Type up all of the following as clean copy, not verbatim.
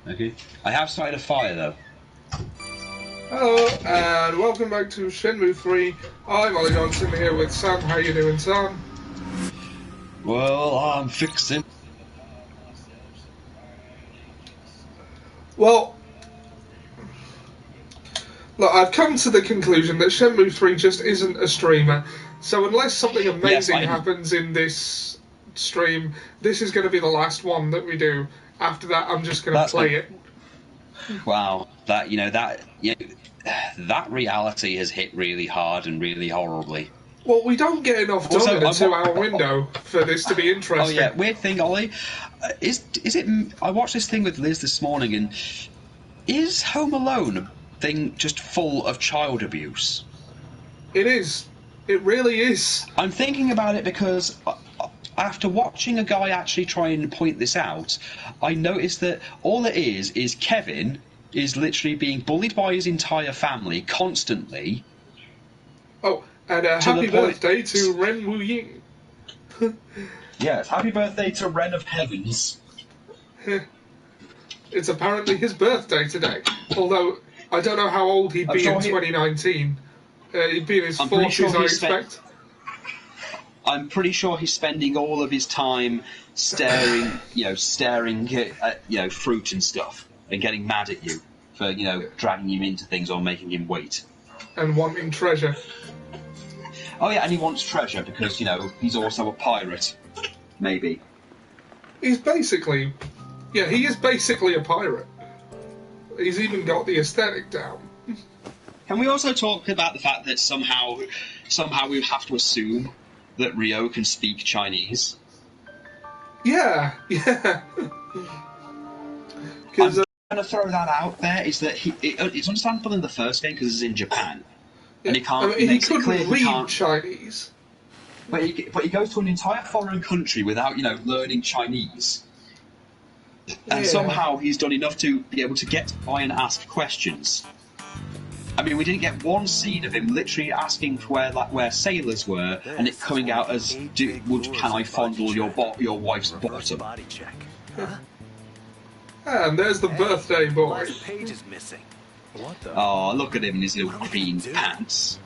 Okay. I have started a fire though. Hello, and welcome back to Shenmue III. I'm Ollie Johnson here with Sam. How you doing, Sam? Well, I'm fixing. Well, look, I've come to the conclusion that Shenmue 3 just isn't a streamer. So unless something amazing happens in this stream, this is going to be the last one that we do. After that, I'm just going to play it. Wow, that that reality has hit really hard and really horribly. Well, we don't get enough done in a 2-hour window for this to be interesting. Oh yeah, weird thing, Ollie. Is it? I watched this thing with Liz this morning, and is Home Alone a thing just full of child abuse? It is. It really is. I'm thinking about it because after watching a guy actually try and point this out, I noticed that all it is Kevin is literally being bullied by his entire family constantly. Oh, and happy birthday to Ren Wu Ying. Yes, happy birthday to Ren of Heavens. It's apparently his birthday today. Although, I don't know how old he'd be in 2019. He'd be in his 40s, I expect. I'm pretty sure he's spending all of his time staring at, fruit and stuff, and getting mad at you for, dragging him into things or making him wait. And wanting treasure. Oh yeah, and he wants treasure because, he's also a pirate. Maybe. He is basically a pirate. He's even got the aesthetic down. Can we also talk about the fact that somehow we have to assume that Ryo can speak Chinese? Yeah. I'm going to throw that out there, is that it's understandable in the first game because it's in Japan. Yeah. And he can't. He couldn't read Chinese. But he goes to an entire foreign country without, learning Chinese. And somehow he's done enough to be able to get by and ask questions. I mean, we didn't get one scene of him literally asking where sailors were, and it coming out as, can I fondle your wife's bottom? And there's the birthday boy. Page is missing. Oh, look at him in his little green pants.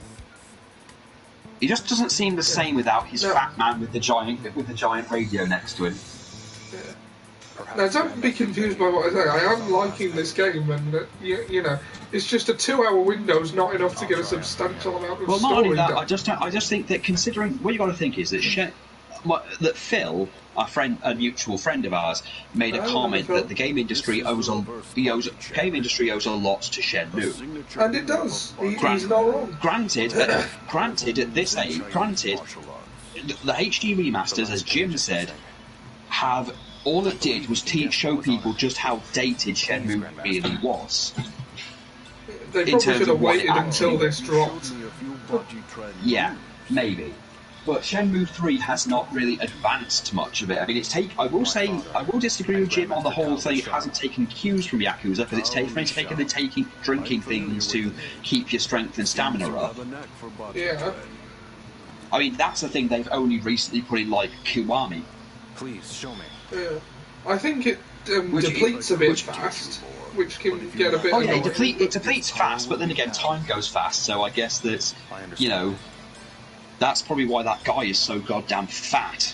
He just doesn't seem the same without his fat man with the giant radio next to him. Now, don't be confused by what I say. I am liking this game, and it's just a 2-hour window's not enough to get a substantial amount of story. Well, not only that, I just think that considering what you got to think is that Phil, a mutual friend of ours, made a comment that the game industry owes a lot to Shenmue, and it does. He's not wrong. Granted, at this age, the HD remasters, as Jim said, have. All it did was show people just how dated Shenmue really was. They probably should have waited until this dropped. Yeah, maybe. But Shenmue 3 has not really advanced much of it. I mean, I will disagree with Jim on the whole thing. It hasn't taken cues from Yakuza, because it's taken drinking things to keep your strength and stamina up. Yeah. I mean, that's the thing they've only recently put in, like, Kiwami. Please, show me. Yeah. I think it depletes a bit fast, which can get a bit annoying. It depletes fast, but then again, time goes fast, so I guess that's, that's probably why that guy is so goddamn fat.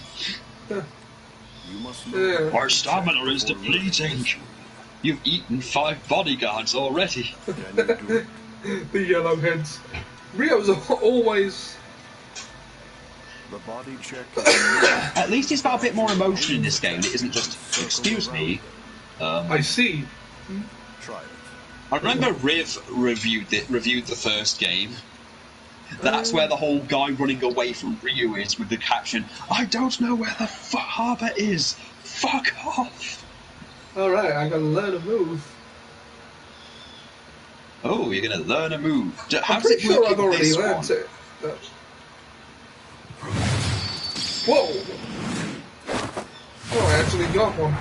Our stamina is depleting. You've eaten 5 bodyguards already. The yellow heads. Ryo's always... The body check. At least it's got a bit more emotion in this game. It isn't just, excuse me. I see. Try it. I remember Riv reviewed the first game. That's where the whole guy running away from Ryu is with the caption, "I don't know where the harbour is. Fuck off." Alright, I gotta learn a move. Oh, you're gonna learn a move. I'm pretty sure I've already learned it. But... Whoa! Oh, I actually got one.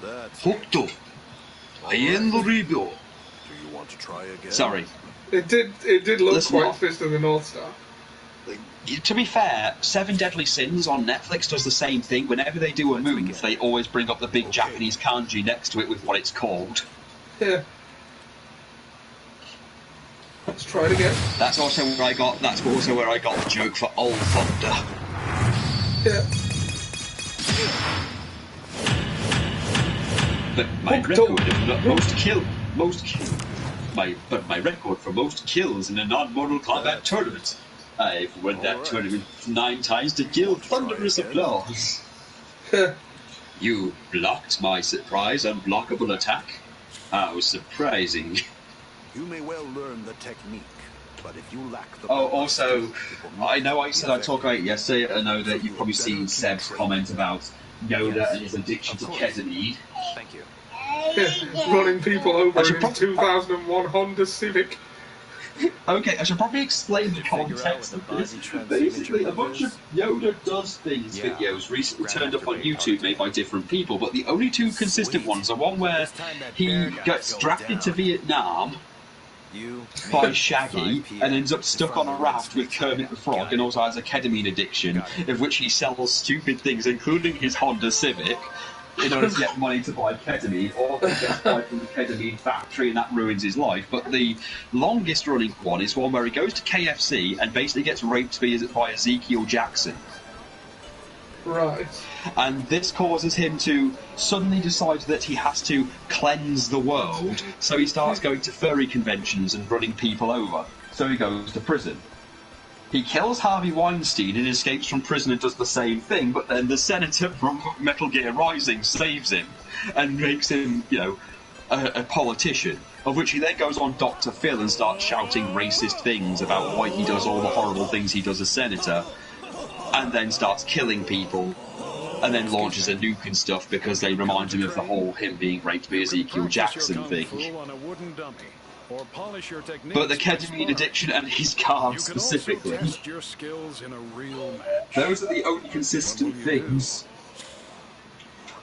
That's Hokuto, I am the Ribyo. Do you want to Try again. Sorry. It did look Listen, quite Fist of the North Star. To be fair, Seven Deadly Sins on Netflix does the same thing. Whenever they do a move, they always bring up the big Japanese kanji next to it with what it's called. Yeah. Let's try it again. That's also where I got the joke for Old Thunder. Yeah. But my record for most kills in a non-Mortal Kombat tournament. I've won that tournament 9 times to give thunderous applause. You blocked my surprise unblockable attack? How surprising. You may well learn the technique, but if you lack the... Oh, also, I know I said I'd talk about it yesterday. I know that you've probably seen Seb's comment about Yoda and his addiction to ketamine. Thank you. Yeah, running people over in his 2001 Honda Civic. Okay, I should probably explain the context of this. Basically, a bunch of Yoda Does Things videos recently turned up on YouTube made by different people, but the only 2 consistent ones are one where he gets drafted to Vietnam by Shaggy and ends up stuck on a raft with Kermit the Frog and also has a ketamine addiction, of which he sells stupid things, including his Honda Civic, in order to get money to buy ketamine, or he gets buy from the ketamine factory and that ruins his life. But the longest running one is one where he goes to KFC and basically gets raped by Ezekiel Jackson. Right. And this causes him to suddenly decide that he has to cleanse the world, so he starts going to furry conventions and running people over. So he goes to prison. He kills Harvey Weinstein and escapes from prison and does the same thing, but then the senator from Metal Gear Rising saves him and makes him, a politician, of which he then goes on Dr. Phil and starts shouting racist things about why he does all the horrible things he does as senator, and then starts killing people, and then launches a nuke and stuff because they remind him of the whole him being raped by Ezekiel Jackson thing. But the ketamine addiction and his car specifically, those are the only consistent things.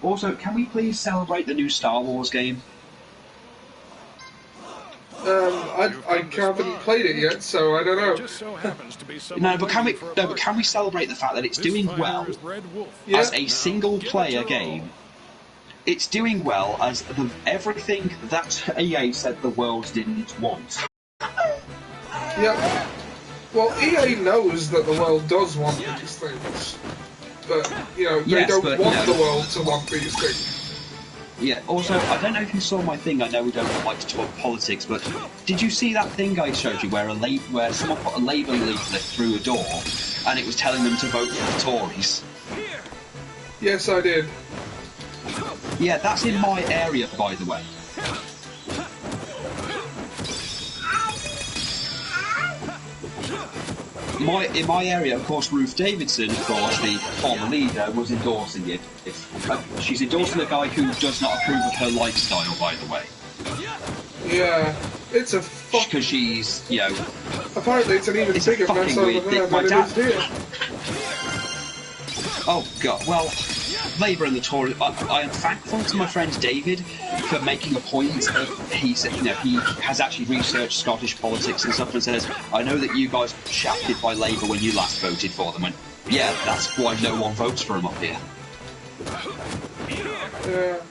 Also, can we please celebrate the new Star Wars game? I haven't played it yet, so I don't know. But can we celebrate the fact that it's doing well as a single-player game? It's doing well as everything that EA said the world didn't want. Yeah. Well, EA knows that the world does want these things, but they don't want the world to want these things. Yeah. Also, I don't know if you saw my thing. I know we don't like to talk politics, but did you see that thing I showed you where someone put a Labour leaflet through a door, and it was telling them to vote for the Tories? Yes, I did. Yeah, that's in my area, by the way. In my area, of course, Ruth Davidson, of course, the former leader, was endorsing it. She's endorsing a guy who does not approve of her lifestyle, by the way. Yeah, it's a because she's, Apparently, it's an even bigger mess over there than it is here. Oh God! Well, Labour and the Tories. I am thankful to my friend David for making a point. He said, he has actually researched Scottish politics and stuff, and says, "I know that you guys were shafted by Labour when you last voted for them." And yeah, that's why no one votes for them up here. Yeah.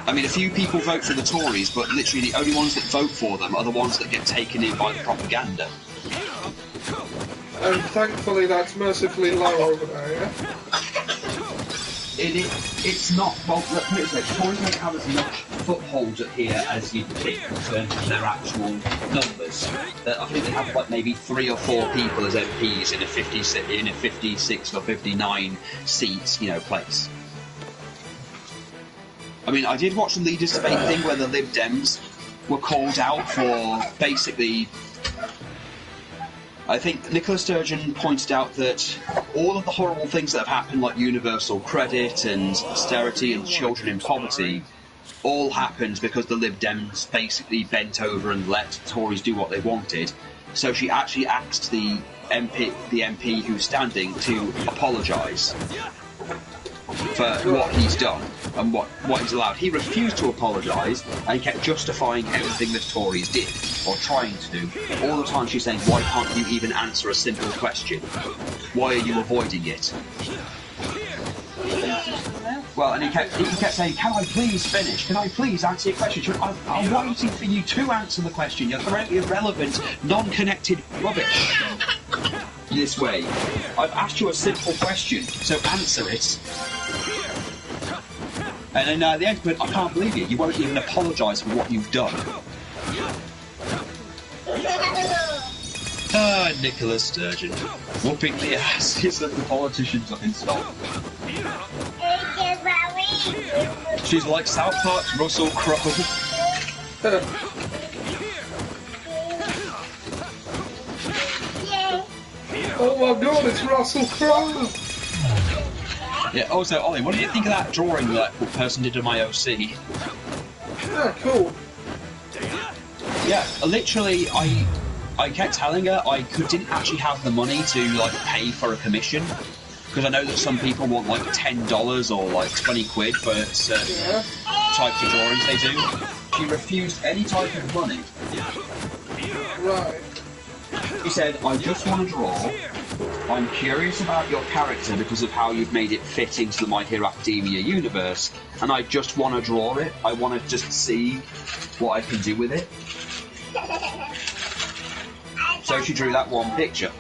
I mean, a few people vote for the Tories, but literally the only ones that vote for them are the ones that get taken in by the propaganda. And thankfully, that's mercifully low over there, yeah? It's not. Well, let me say, Tories don't have as much foothold here as you'd think in terms of their actual numbers. I think they have maybe 3 or 4 people as MPs in a 56 or 59 seats, place. I mean, I did watch the Leaders' Debate thing where the Lib Dems were called out for basically. I think Nicola Sturgeon pointed out that all of the horrible things that have happened, like universal credit and austerity and children in poverty, all happened because the Lib Dems basically bent over and let Tories do what they wanted. So she actually asked the MP who's standing to apologise for what he's done. and what is allowed. He refused to apologise, and he kept justifying everything the Tories did, or trying to do. All the time she's saying, why can't you even answer a simple question? Why are you avoiding it? Well, and he kept saying, can I please finish? Can I please answer your question? She went, I'm waiting for you to answer the question. You're throwing irrelevant, non-connected rubbish this way. I've asked you a simple question, so answer it. And then at the end, I can't believe it. You won't even apologise for what you've done. Ah, Nicola Sturgeon, whooping the asses of the politicians on his side. She's like South Park's Russell Crowe. Oh my god, it's Russell Crowe! Yeah, also, Ollie, what do you think of that drawing that person did on my OC? Yeah, cool. Yeah, literally, I kept telling her didn't actually have the money to like pay for a commission, because I know that some people want like $10 or like 20 quid for certain types of drawings they do. She refused any type of money. Right. She said, I just want to draw. I'm curious about your character because of how you've made it fit into the My Hero Academia universe, and I just want to draw it. I want to just see what I can do with it. So she drew that one picture.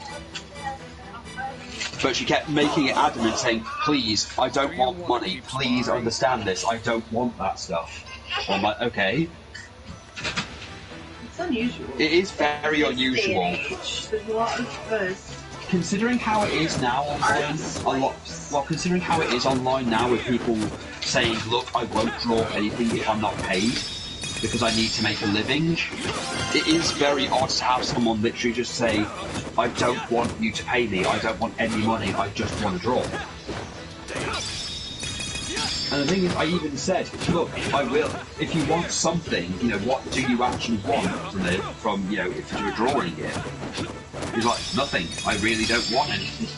But she kept making it adamant, saying, please, I don't want money. Please understand this. I don't want that stuff. So I'm like, okay. It's unusual. It is very unusual. There's a lot of buzz. Considering how it is now online, considering how it is online now with people saying, look, I won't draw anything if I'm not paid, because I need to make a living, it is very odd to have someone literally just say, I don't want you to pay me, I don't want any money, I just want to draw. And the thing is, I even said, look, I will. If you want something, you know, what do you actually want from you know, if you're drawing it? He's like, nothing. I really don't want anything.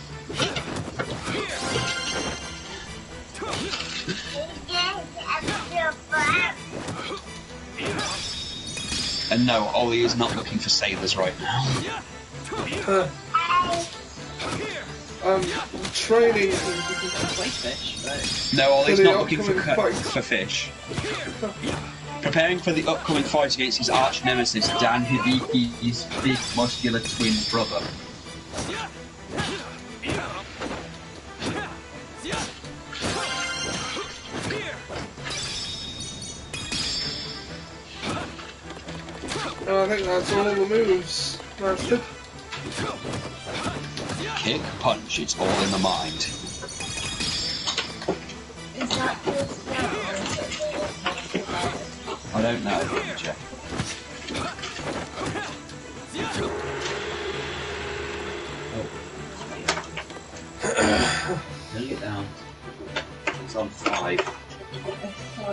And no, Ollie is not looking for sailors right now. Training. Fish, but... No, Ollie's not looking for fish. Preparing for the upcoming fight against his arch nemesis, Dan Hibiki's big muscular twin brother. I think that's all the moves, Master. Kick, punch, it's all in the mind. Is that just now? I don't know, let me check. Bring it down. It's on 5.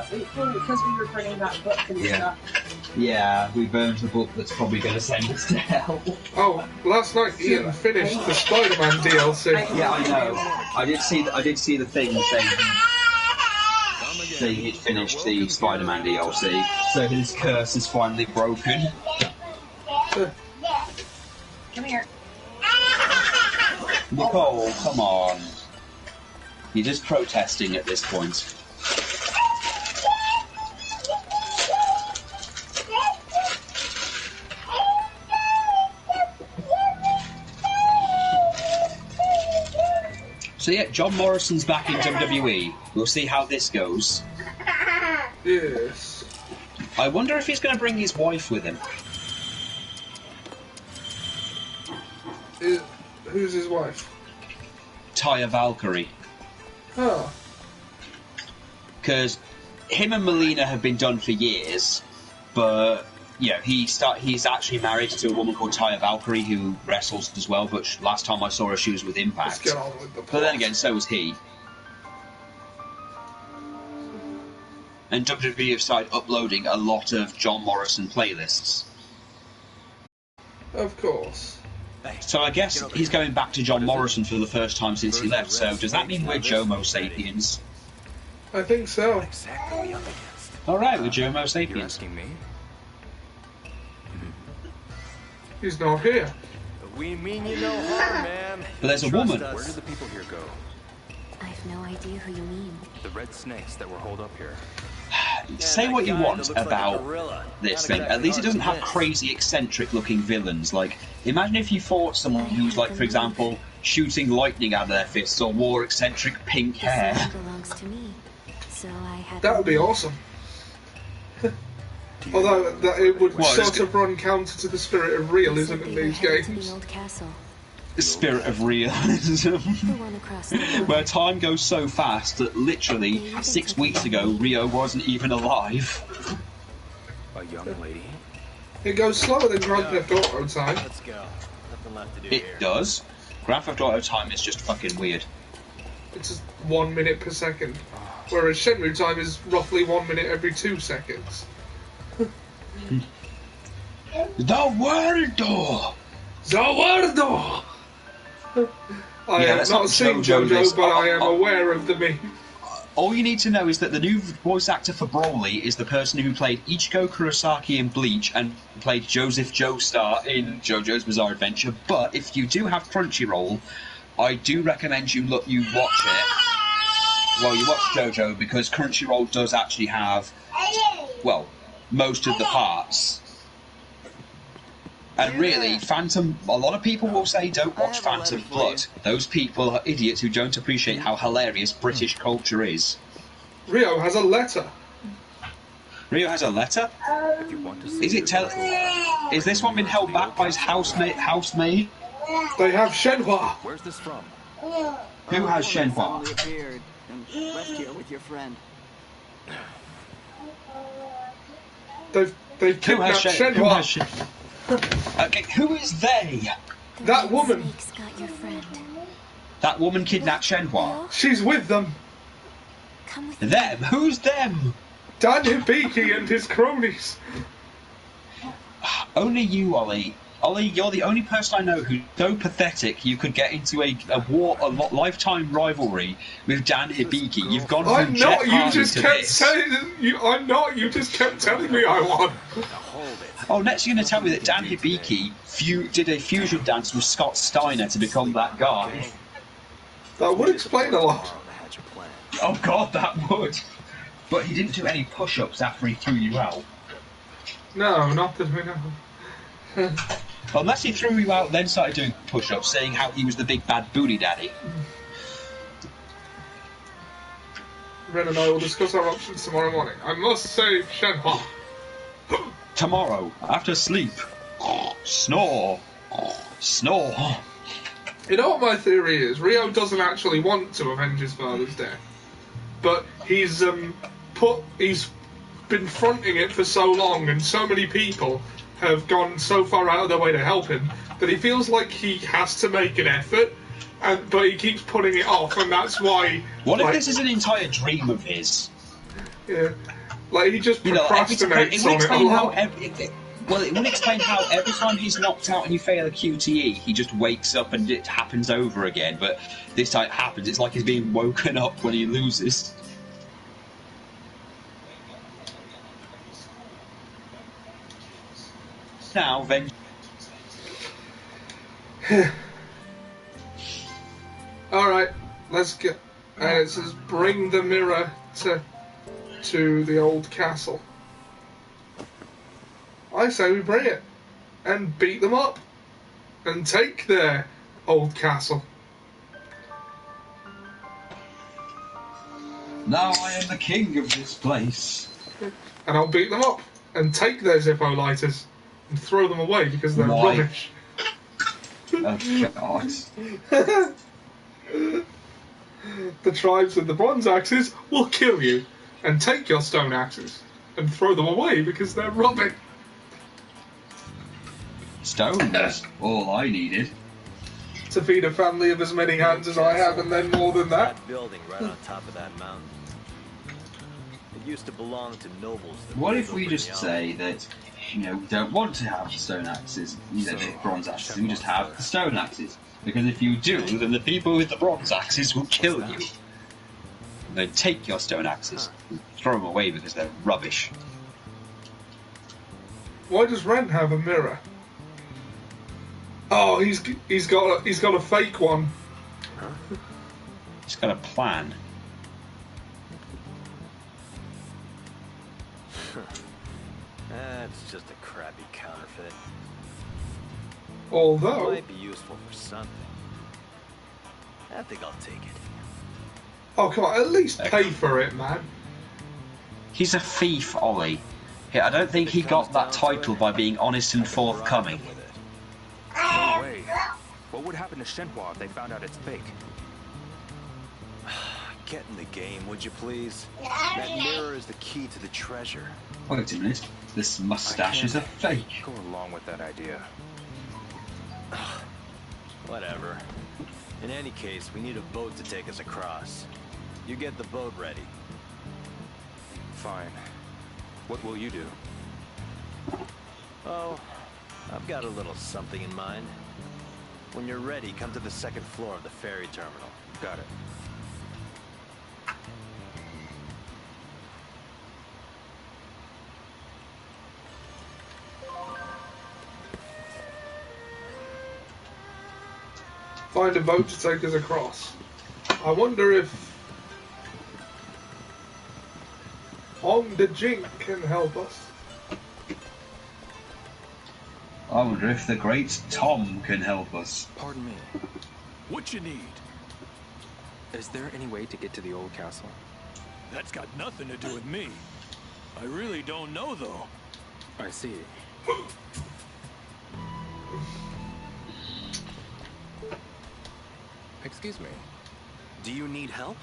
Because we were bringing that book and stuff. Yeah, we burned the book that's probably going to send us to hell. Oh, last night Ian finished the Spider-Man DLC. Yeah, I know. I did see the thing saying he'd finished the Spider-Man DLC, so his curse is finally broken. Come here. Nicole, come on. You're just protesting at this point. So yeah, John Morrison's back in WWE. We'll see how this goes. Yes. I wonder if he's going to bring his wife with him. Who's his wife? Taya Valkyrie. Oh. Because him and Melina have been done for years, but you know, he's actually married to a woman called Taya Valkyrie who wrestles as well, but last time I saw her she was with Impact. Let's get on with the But then again, so was he. And WWE have started uploading a lot of John Morrison playlists. Of course. So I guess he's going back to John Morrison for the first time since he left, so does that mean we're Jomo Sapiens? I think so. What exactly are we up against? Alright, with Homo You're sapiens. asking me? He's not here. We mean you no harm, man. But there's a Trust woman. us. Where do the people here go? I have no idea who you mean. The red snakes that were holed up here. Say what you want about this thing. At least it doesn't have crazy, eccentric-looking villains. Like, imagine if you fought someone who's, like, for example, shooting lightning out of their fists or wore eccentric pink This hair. land belongs to me, so I had. That would be awesome. Although that it would Well, sort of run counter to the spirit of realism in these games. The old castle. The spirit of realism. The one across the road. Where time goes so fast that literally 6 weeks ago Rio wasn't even alive. A young lady. It goes slower than Grand Theft Auto time. Let's go. Nothing left to do It does. Grand Theft Auto time is just fucking weird. It's just 1 minute per second. Whereas Shenmue time is roughly 1 minute every 2 seconds. The world! Zawardo! I Yeah, have let's not not seen JoJo this. JoJo, but I am aware of the meme. All you need to know is that the new voice actor for Broly is the person who played Ichigo Kurosaki in Bleach and played Joseph Joestar in JoJo's Bizarre Adventure. But if you do have Crunchyroll, I do recommend you watch it. Well, you watch JoJo because Crunchyroll does actually have, well, most of the parts. And really, a lot of people will say don't watch Phantom Blood. Those people are idiots who don't appreciate how hilarious British culture is. Rio has a letter. Rio has a letter? If you want to see Is this one been held back by his housemaid? They have Shenhua. Where's this from? Who has Shenhua? Suddenly appeared and left here with your friend. They've Who kidnapped has Shenhua. Shenhua? Okay, who is they? The That red woman. Snakes got your friend. That woman kidnapped Shenhua. She's with them. Come with me. Them? Who's them? Dan Hibiki and his cronies. Only you, Ollie. Ollie, you're the only person I know who's so pathetic you could get into a lifetime rivalry with Dan Hibiki. You've gone I'm from not. Jeff You Hardy just to kept this. saying. I'm not. You just kept telling me I won. Hold it. Oh, next you're going to tell me that Dan Hibiki did a fusion dance with Scott Steiner to become that guy. That would explain a lot. I had your plan. Oh god, that would. But he didn't do any push-ups after he threw you out. No, not that we know. Unless he threw you out, then started doing push-ups, saying how he was the big bad booty daddy. Ren and I will discuss our options tomorrow morning. I must save Shenhua. Tomorrow, after sleep, snore, snore. You know what my theory is? Rio doesn't actually want to avenge his father's death, but he's been fronting it for so long, and so many people have gone so far out of their way to help him that he feels like he has to make an effort, but he keeps putting it off, and that's why. What if this is an entire dream of his? Yeah, like he just You know, procrastinates on it a lot. It would explain how every time he's knocked out and you fail a QTE, he just wakes up and it happens over again. But this time it happens. It's like he's being woken up when he loses. Now, then. Alright, let's get. And it says, bring the mirror to the old castle. I say we bring it and beat them up and take their old castle. Now I am the king of this place. And I'll beat them up and take their Zippo lighters and throw them away because they're Why? rubbish. Oh, God. The tribes with the bronze axes will kill you and take your stone axes and throw them away because they're rubbish. Stone was all I needed. To feed a family of as many hands as I have, and then more than that. That building right on top of that mountain. It used to belong to nobles. that What lived if we over just in the say that, we don't want to have stone axes, the bronze axes, we just have the stone axes? Because if you do, then the people with the bronze axes will kill you. They'd take your stone axes and throw them away because they're rubbish. Why does Ren have a mirror? Oh, he's got a fake one. He's got a plan. That's just a crappy counterfeit. Although, Might be useful for something. I think I'll take it. oh come on, at least pay for it, man. He's a thief, Ollie. I don't think he got that title by being honest and forthcoming. No way. What would happen to Shenhua if they found out it's fake? Get in the game, would you please? That mirror is the key to the treasure. Wait a minute. This mustache is a fake. Go along with that idea. Whatever. In any case, we need a boat to take us across. You get the boat ready. Fine. What will you do? Oh, I've got a little something in mind. When you're ready, come to the second floor of the ferry terminal. Got it. Find a boat to take us across. I wonder if Hong the Jink can help us. I wonder if the great Tom can help us. Pardon me. What you need? Is there any way to get to the old castle? That's got nothing to do with me. I really don't know, though. I see. Excuse me. Do you need help?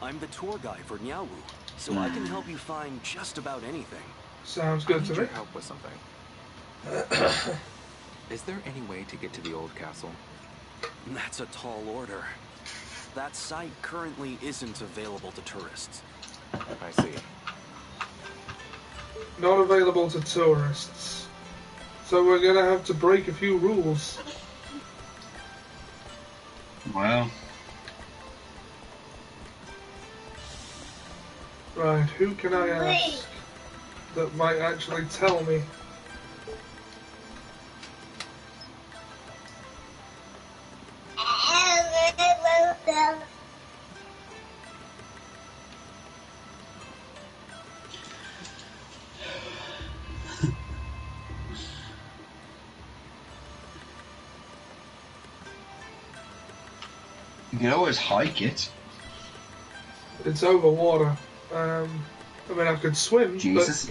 I'm the tour guide for Niawu, so I can help you find just about anything. Sounds I good need to your me. help with something. Is there any way to get to the old castle? That's a tall order. That site currently isn't available to tourists. I see. Not available to tourists. So we're gonna have to break a few rules. Well, Right, who can I ask that might actually tell me? you can always hike it. It's over water. I mean, I could swim, Jesus.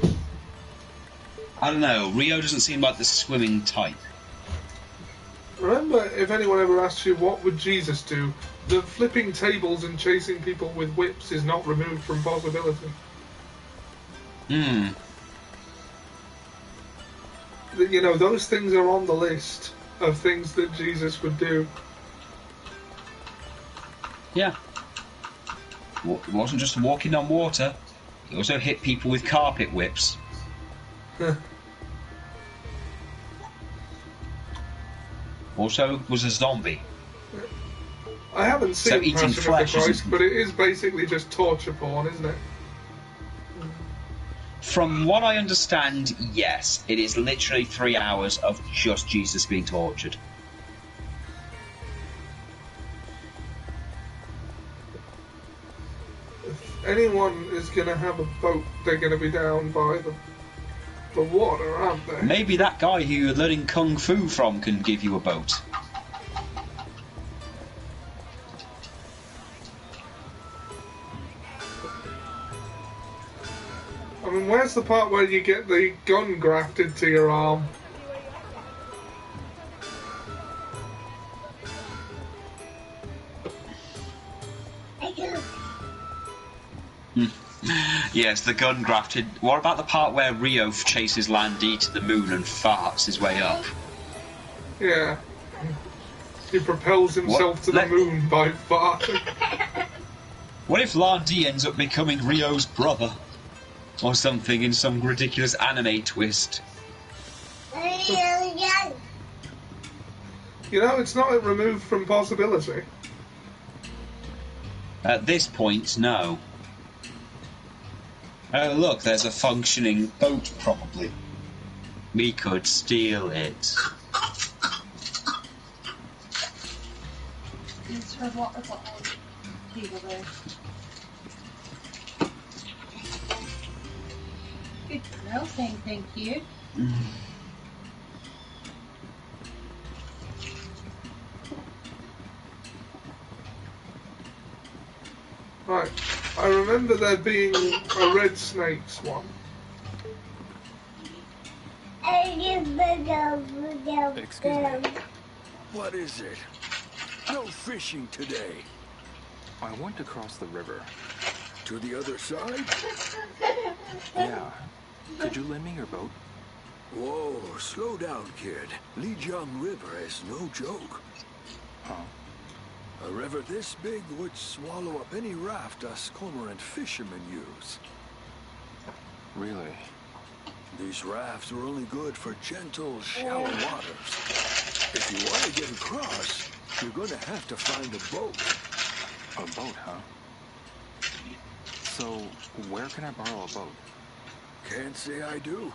I don't know. Rio doesn't seem like the swimming type. but remember, if anyone ever asks you what would Jesus do, the flipping tables and chasing people with whips is not removed from possibility. Hmm. You know, those things are on the list of things that Jesus would do. Yeah. It wasn't just walking on water. He also hit people with carpet whips. Also was a zombie. I haven't So seen eating Passion of the flesh Christ, isn't- but it is basically just torture porn, isn't it? From what I understand, yes. It is literally 3 hours of just Jesus being tortured. If anyone is going to have a boat, they're going to be down by the water, aren't they? Maybe that guy who you're learning kung fu from can give you a boat. I mean, where's the part where you get the gun grafted to your arm? Yes, the gun grafted. What about the part where Rio chases Landy to the moon and farts his way up? Yeah. He propels himself What? to the moon by farting. What if Landy ends up becoming Rio's brother? Or something in some ridiculous anime twist? You know, it's not removed from possibility. At this point, no. Oh, look, there's a functioning boat, probably. We could steal it. It's her water bottle. Table there. Good girl, saying thank you. Right. I remember there being a red snakes one. Excuse me. What is it? No fishing today. I want to cross the river. To the other side? Yeah. Could you lend me your boat? Whoa, slow down, kid. Lijiang River is no joke. Huh? A river this big would swallow up any raft us cormorant fishermen use. Really? These rafts are only good for gentle, shallow waters. If you want to get across, you're going to have to find a boat. A boat, huh? So, where can I borrow a boat? Can't say I do.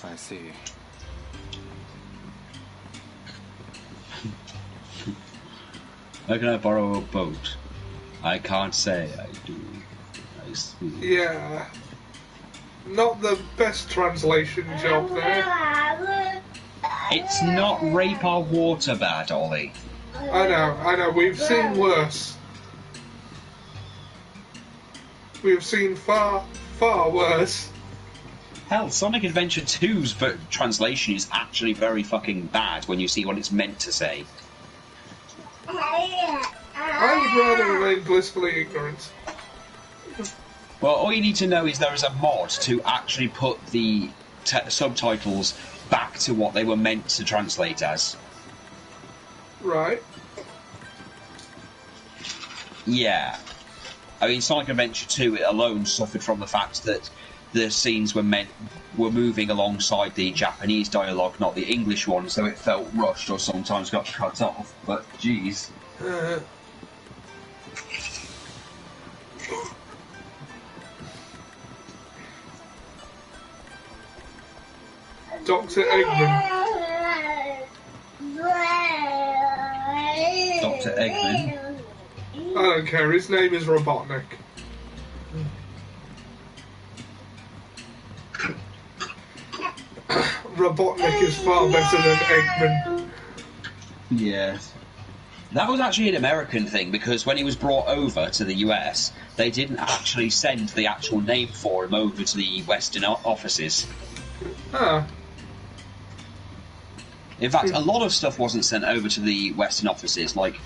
I see. Where can I borrow a boat? I can't say I do. I see. Yeah. Not the best translation job there. It's not rape our water bad, Ollie. I know, we've seen worse. We've seen far, far worse. Hell, Sonic Adventure 2's translation is actually very fucking bad when you see what it's meant to say. I would rather remain blissfully ignorant. Well, all you need to know is there is a mod to actually put the subtitles back to what they were meant to translate as. Right. Yeah. I mean, Sonic Adventure 2 alone suffered from the fact that the scenes were moving alongside the Japanese dialogue, not the English one, so it felt rushed or sometimes got cut off. But, geez. Dr. Eggman. Dr. Eggman? I don't care, his name is Robotnik. Robotnik is far better than Eggman. Yes. That was actually an American thing, because when he was brought over to the US, they didn't actually send the actual name for him over to the Western offices. Ah. In fact, a lot of stuff wasn't sent over to the Western offices, like,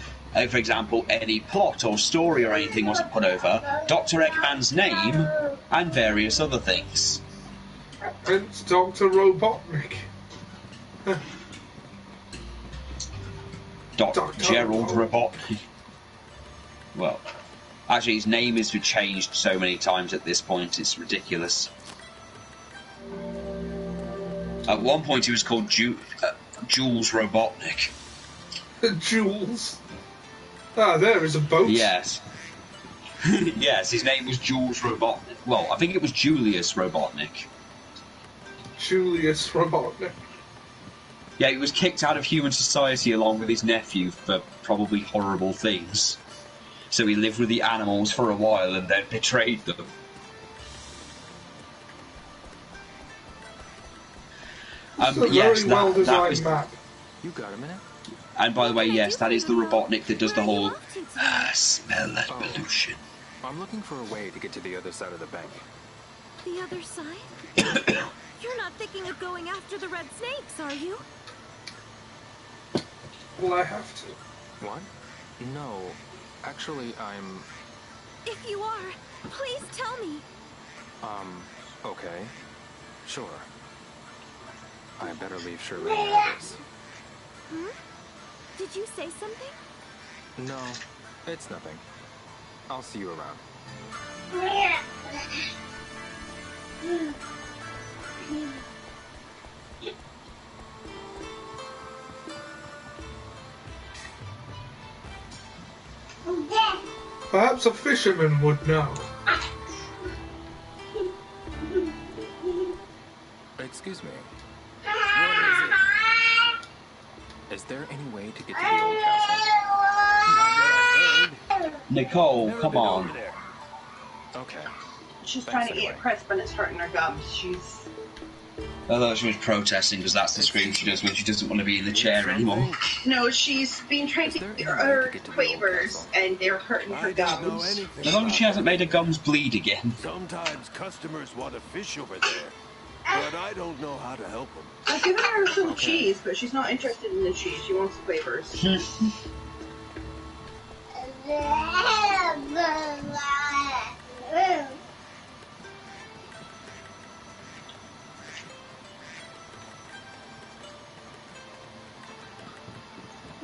for example, any plot or story or anything wasn't put over, Dr. Eggman's name, and various other things. It's Dr. Robotnik. Dr. Gerald Robotnik. Well, actually, his name has been changed so many times at this point, it's ridiculous. At one point, he was called Jules Robotnik. Jules? Ah, there is a boat. Yes. Yes, his name was Jules Robotnik. Well, I think it was Julius Robotnik. Julius Robotnik. Yeah, he was kicked out of human society along with his nephew for probably horrible things. So he lived with the animals for a while and then betrayed them. It's a very well-designed map. You got a minute? And by the way, yes, that is the Robotnik that does the whole smell that pollution. I'm looking for a way to get to the other side of the bank. The other side? You're not thinking of going after the red snakes, are you? Well, I have to. What? No. Actually, I'm... If you are, please tell me. Okay. Sure. I better leave Shirley out of this. Hmm? Did you say something? No, it's nothing. I'll see you around. Perhaps a fisherman would know. Excuse me. What is it? Is there any way to get to the old castle? Nicole, Never come been on. over there. Okay. She's Thanks trying to eat a anyway. crisp and it's hurting her gums. She's. I thought she was protesting because that's the scream she does when she doesn't want to be in the chair anymore. No, she's been trying Is to there eat any way to her get to the old quavers castle? and they're hurting her I don't know gums. anything As long as about she hasn't that. made her gums bleed again. Sometimes customers want to fish over there, but I don't know how to help them. I've given her some cheese, but she's not interested in the cheese. She wants the quavers.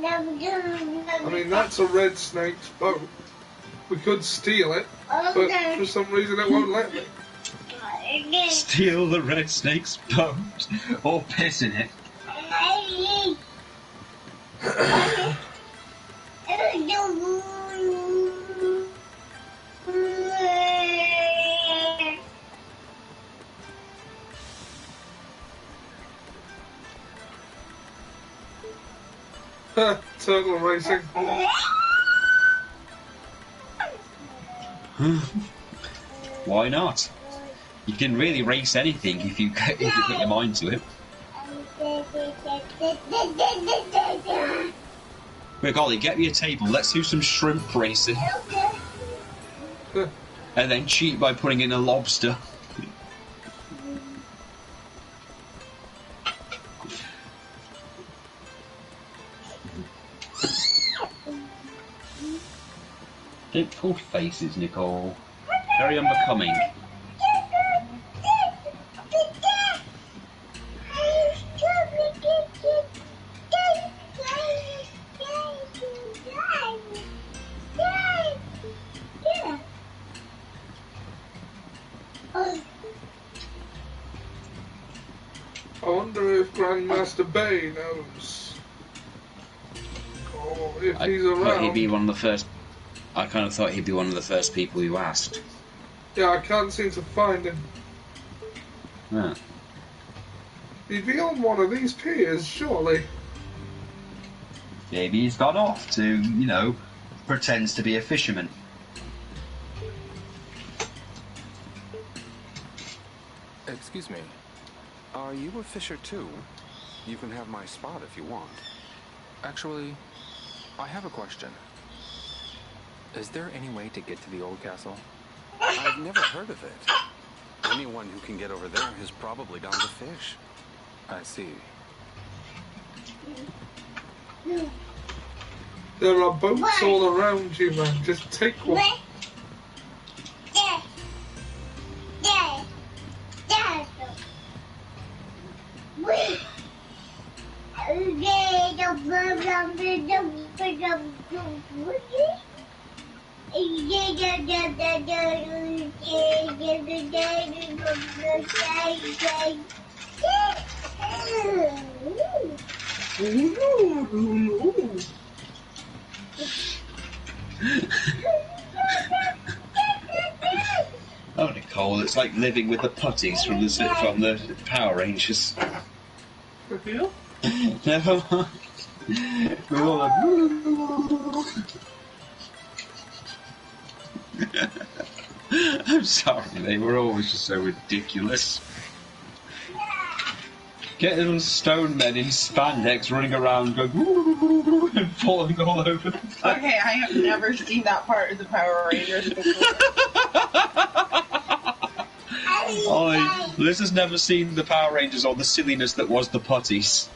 I mean, that's a red snake's boat. We could steal it, but for some reason it won't let me. Steal the red snake's boat or piss in it. Turtle racing. Why not? You can really race anything if you put your mind to it. But golly, get me a table. Let's do some shrimp racing. And then cheat by putting in a lobster. Don't pull faces, Nicole. Very unbecoming. I wonder if Grandmaster Bay knows. Or if he's Thought he'd be around. one of the first. I kind of thought he'd be one of the first people you asked. Yeah, I can't seem to find him. Huh. He'd be on one of these piers, surely. Maybe he's gone off to, you know, pretends to be a fisherman. Excuse me. Are you a fisher too? You can have my spot if you want. Actually, I have a question. Is there any way to get to the old castle? I've never heard of it. Anyone who can get over there has probably gone to fish. I see. There are boats all around you, man. Just take one. Oh, Nicole, it's like living with the putties from the Power Rangers. Who? Never mind. We're all like... I'm sorry, they were always just so ridiculous. Get little stone men in spandex running around going and falling all over the place. Okay, I have never seen that part of the Power Rangers before. Liz has never seen the Power Rangers or the silliness that was the putties.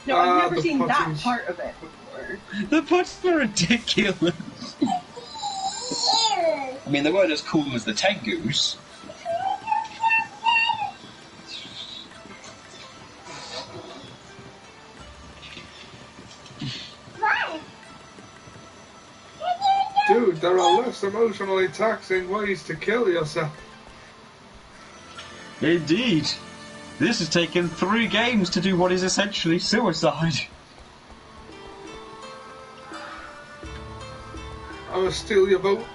No, I've never the seen that putties. part of it before. The putties were ridiculous. I mean, they weren't as cool as the Tengus. Dude, there are less emotionally taxing ways to kill yourself. Indeed. This has taken 3 games to do what is essentially suicide. I will steal your boat.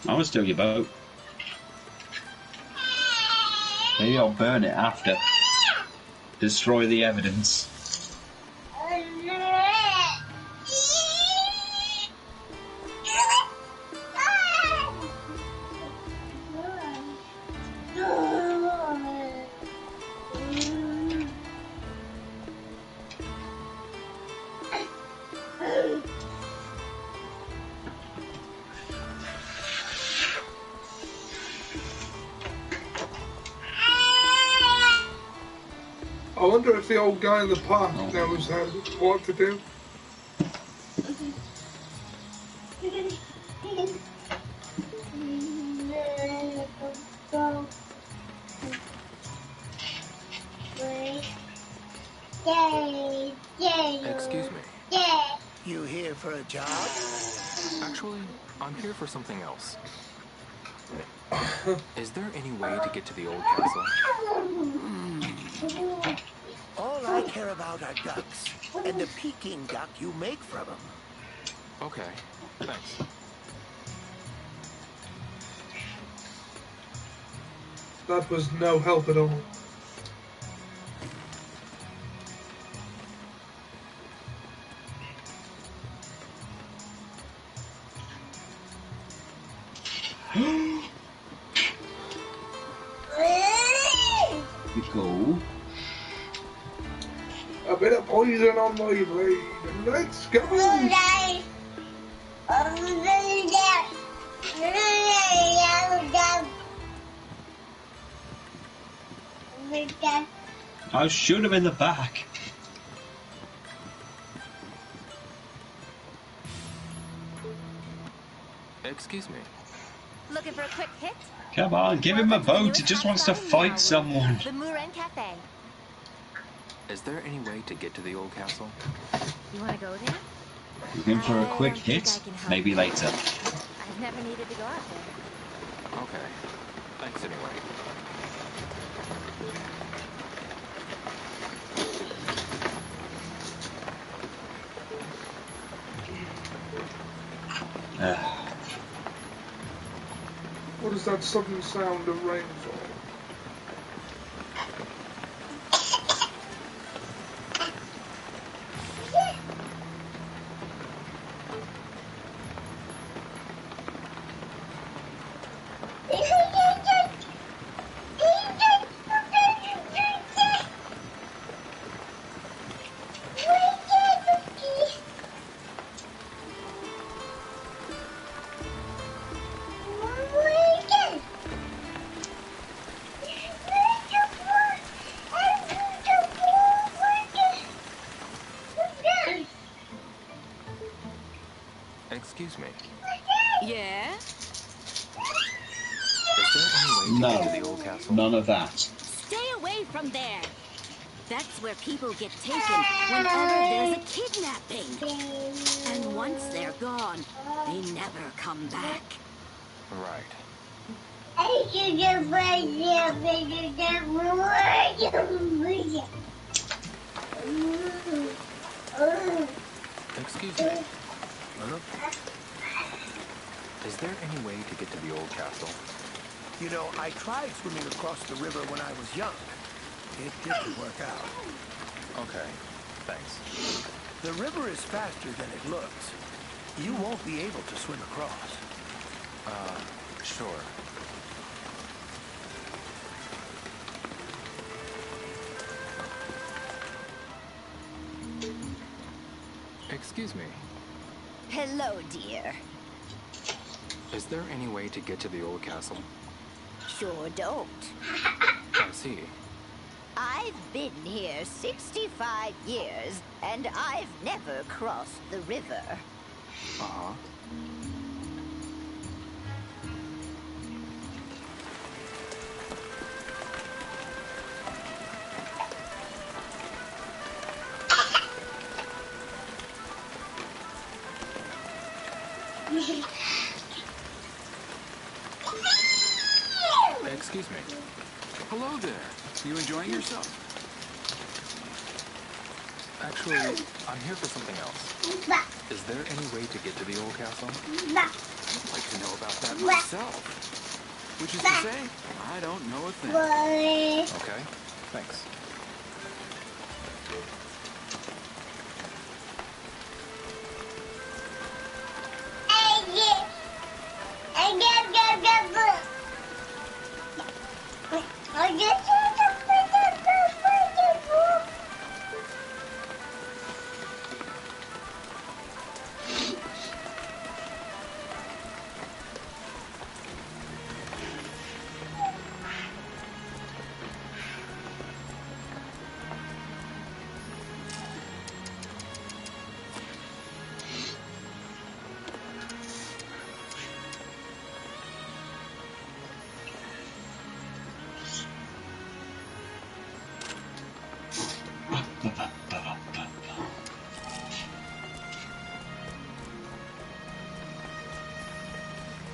I want to steal your boat. Maybe I'll burn it after. Destroy the evidence. I wonder if the old guy in the park knows what to do. Excuse me. You here for a job? Actually, I'm here for something else. Is there any way to get to the old castle? All I care about are ducks, and the Peking duck you make from them. Okay, thanks. That was no help at all. Go. A bit of poison on my blade. Let's go. I should have in the back. Excuse me. Looking for a quick hit? Come on, give him a boat. He just wants to fight someone. The Muren Cafe. Is there any way to get to the old castle? You want to go there? Looking for a quick hit? Maybe later. I've never needed to go out there. Okay. Thanks anyway. What is that sudden sound of rainfall? Excuse me. Yeah? Is there any way to get to the old castle? None of that. Stay away from there. That's where people get taken whenever there's a kidnapping. And once they're gone, they never come back. Right. Excuse me. Is there any way to get to the old castle? You know, I tried swimming across the river when I was young. It didn't work out. Okay, thanks. The river is faster than it looks. You won't be able to swim across. Sure. Excuse me. Hello, dear. Is there any way to get to the old castle? Sure don't. I see. I've been here 65 years, and I've never crossed the river. Uh-huh. Excuse me. Hello there. You enjoying yourself? Actually, I'm here for something else. Is there any way to get to the old castle? I'd like to know about that myself. Which is to say, I don't know a thing. Okay, thanks.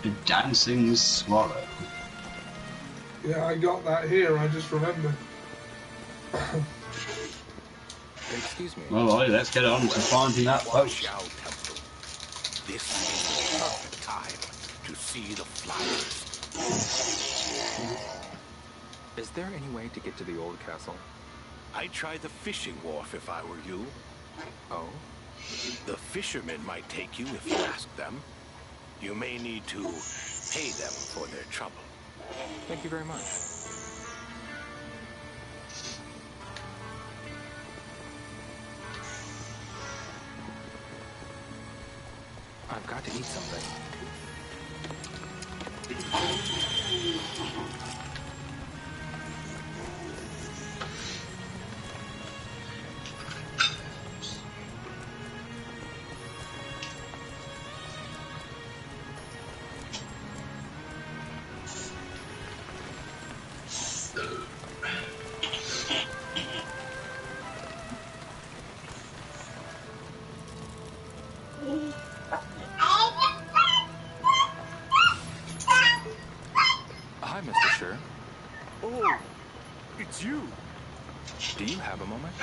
The dancing swallow. Yeah, I got that here, I just remembered. Excuse me. Well, let's get on to finding that boat. Xiao Temple. This is the perfect time to see the flowers. Is there any way to get to the old castle? I'd try the fishing wharf if I were you. Oh? The fishermen might take you if you ask them. You may need to pay them for their trouble. Thank you very much. I've got to eat something. Hi, Mr. Sher. Oh, it's you. Do you have a moment?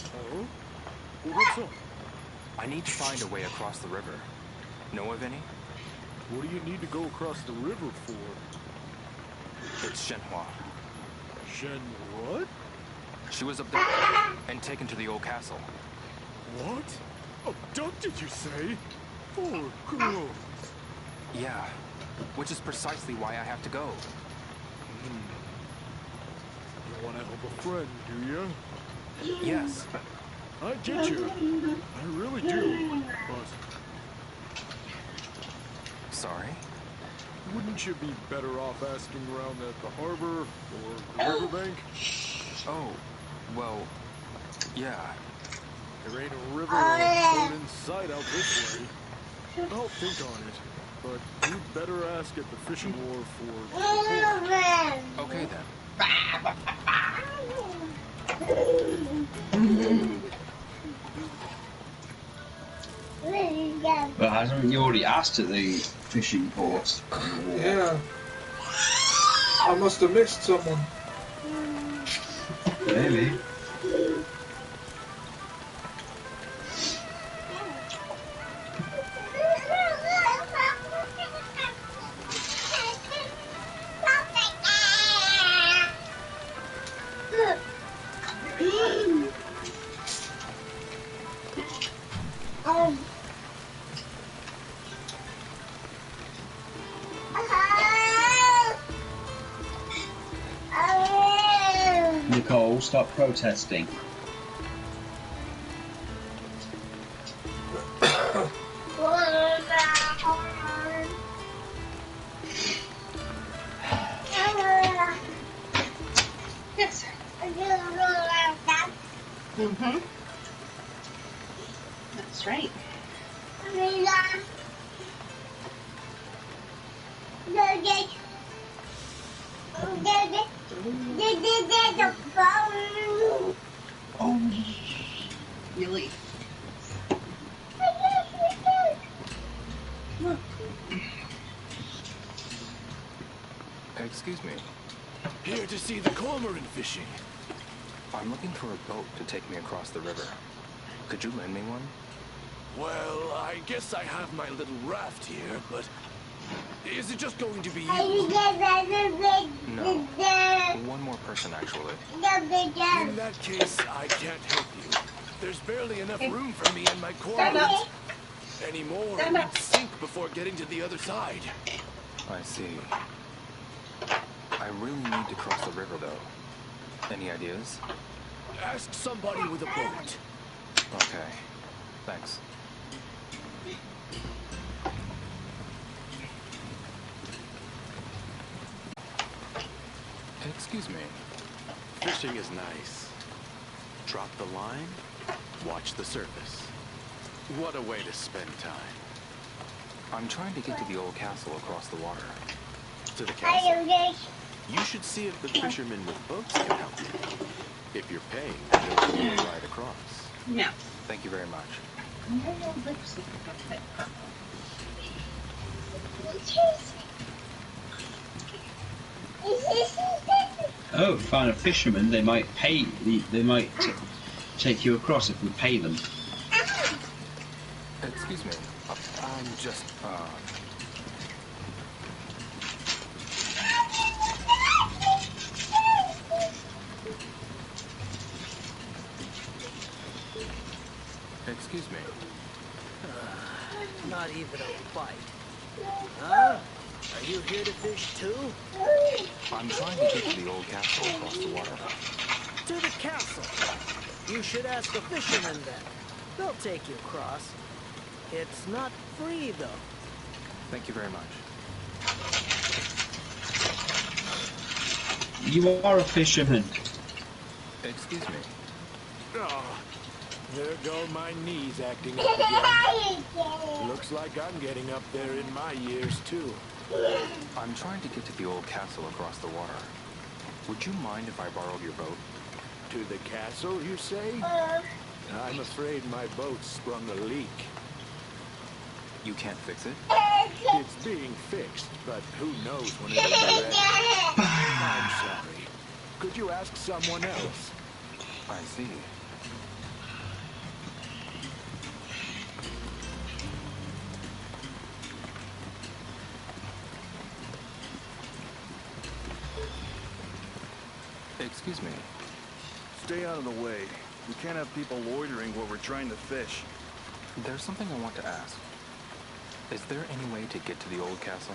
Oh? Well, what's up? I need to find a way across the river. Know of any? What do you need to go across the river for? It's Shenhua. Shen what? She was abducted and taken to the old castle. What? Abducted, you say? Poor girl. Yeah, which is precisely why I have to go. You want to help a friend, do you? Yes. I get you. I really do. But Sorry? wouldn't you be better off asking around at the harbor or the riverbank? Oh, well, yeah. There ain't a river or a boat in sight out this way. I'll think on it, but you'd better ask at the fishing wharf for support. Okay then. But hasn't you already asked at the fishing port? Yeah. I must have missed someone. Maybe. Nicole, stop protesting. Yes. Mm-hmm. That's right. Oh, really? Excuse me. Here to see the cormorant fishing. I'm looking for a boat to take me across the river. Could you lend me one? Well, I guess I have my little raft here, but Is it just going to be you? No. One more person, actually. In that case, I can't help you. There's barely enough room for me and my corners. Any more, and we'd sink before getting to the other side. I see. I really need to cross the river, though. Any ideas? Ask somebody with a boat. Okay. Thanks. Excuse me. Fishing is nice. Drop the line, watch the surface. What a way to spend time. I'm trying to get to the old castle across the water. To the castle? You should see if the fishermen with boats can help you. If you're paying, they'll give you a ride across. No. Thank you very much. Oh, find a fisherman. They might pay. They might take you across if we pay them. Excuse me. I'm just, Excuse me. Not even a bite. Huh? Are you here to fish too? I'm trying to get to the old castle across the water. To the castle. You should ask the fishermen then. They'll take you across. It's not free though. Thank you very much. You are a fisherman. Excuse me. Oh, there go my knees acting up again. Looks like I'm getting up there in my years too. I'm trying to get to the old castle across the water. Would you mind if I borrowed your boat? To the castle, you say? I'm afraid my boat's sprung a leak. You can't fix it? It's being fixed, but who knows when it'll be ready. I'm sorry. Could you ask someone else? I see. Excuse me. Stay out of the way. We can't have people loitering while we're trying to fish. There's something I want to ask. Is there any way to get to the old castle?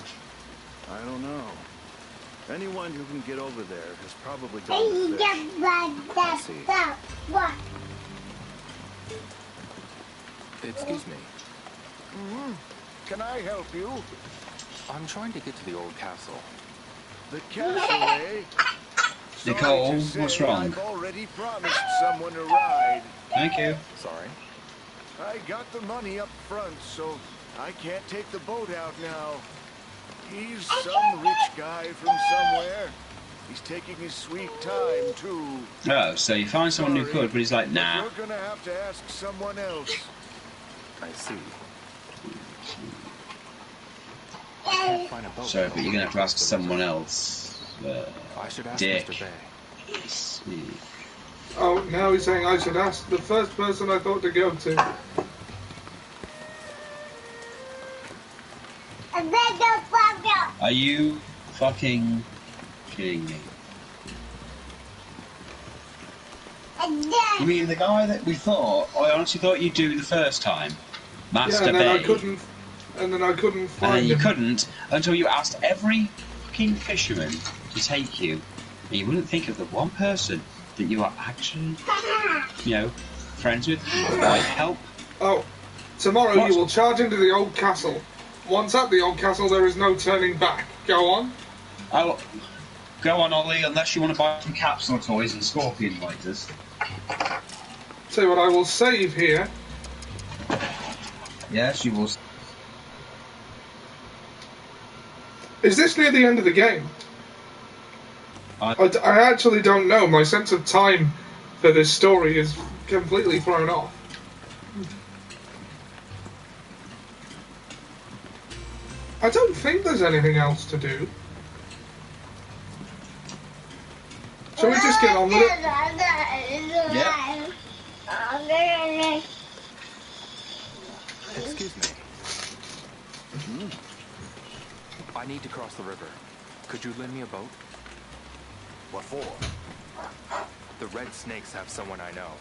I don't know. Anyone who can get over there has probably gone to fish. I see. Excuse me. Can I help you? I'm trying to get to the old castle. The castle, eh? Nicole, what's wrong? I've already promised someone a ride. Thank you. Sorry. I got the money up front, so I can't take the boat out now. He's some rich guy from somewhere. He's taking his sweet time, too. Oh, so you find someone who could, but he's like, nah. You're gonna have to ask someone else. I see. I can't find a boat. Sorry, but you're gonna have to ask someone else. I should ask Dick. Mr. Bay. Oh, now he's saying I should ask the first person I thought to go to. Are you fucking kidding me? You mean the guy that we thought? I honestly thought you'd do the first time, Master Yeah, and then Bay. I couldn't. And then I couldn't find And then you him. couldn't until you asked every fucking fisherman to take you. And you wouldn't think of the one person that you are actually, you know, friends with, might help. Oh, tomorrow What? you will charge into the old castle. Once at the old castle, there is no turning back. Go on. Oh, go on, Ollie, unless you want to buy some capsule toys and scorpion lighters. Tell you what, I will save here. Yes, you will. Is this near the end of the game? I actually don't know. My sense of time for this story is completely thrown off. I don't think there's anything else to do. Shall we just get on with it? Yeah. Excuse me. I need to cross the river. Could you lend me a boat? What for? The red snakes have someone I know.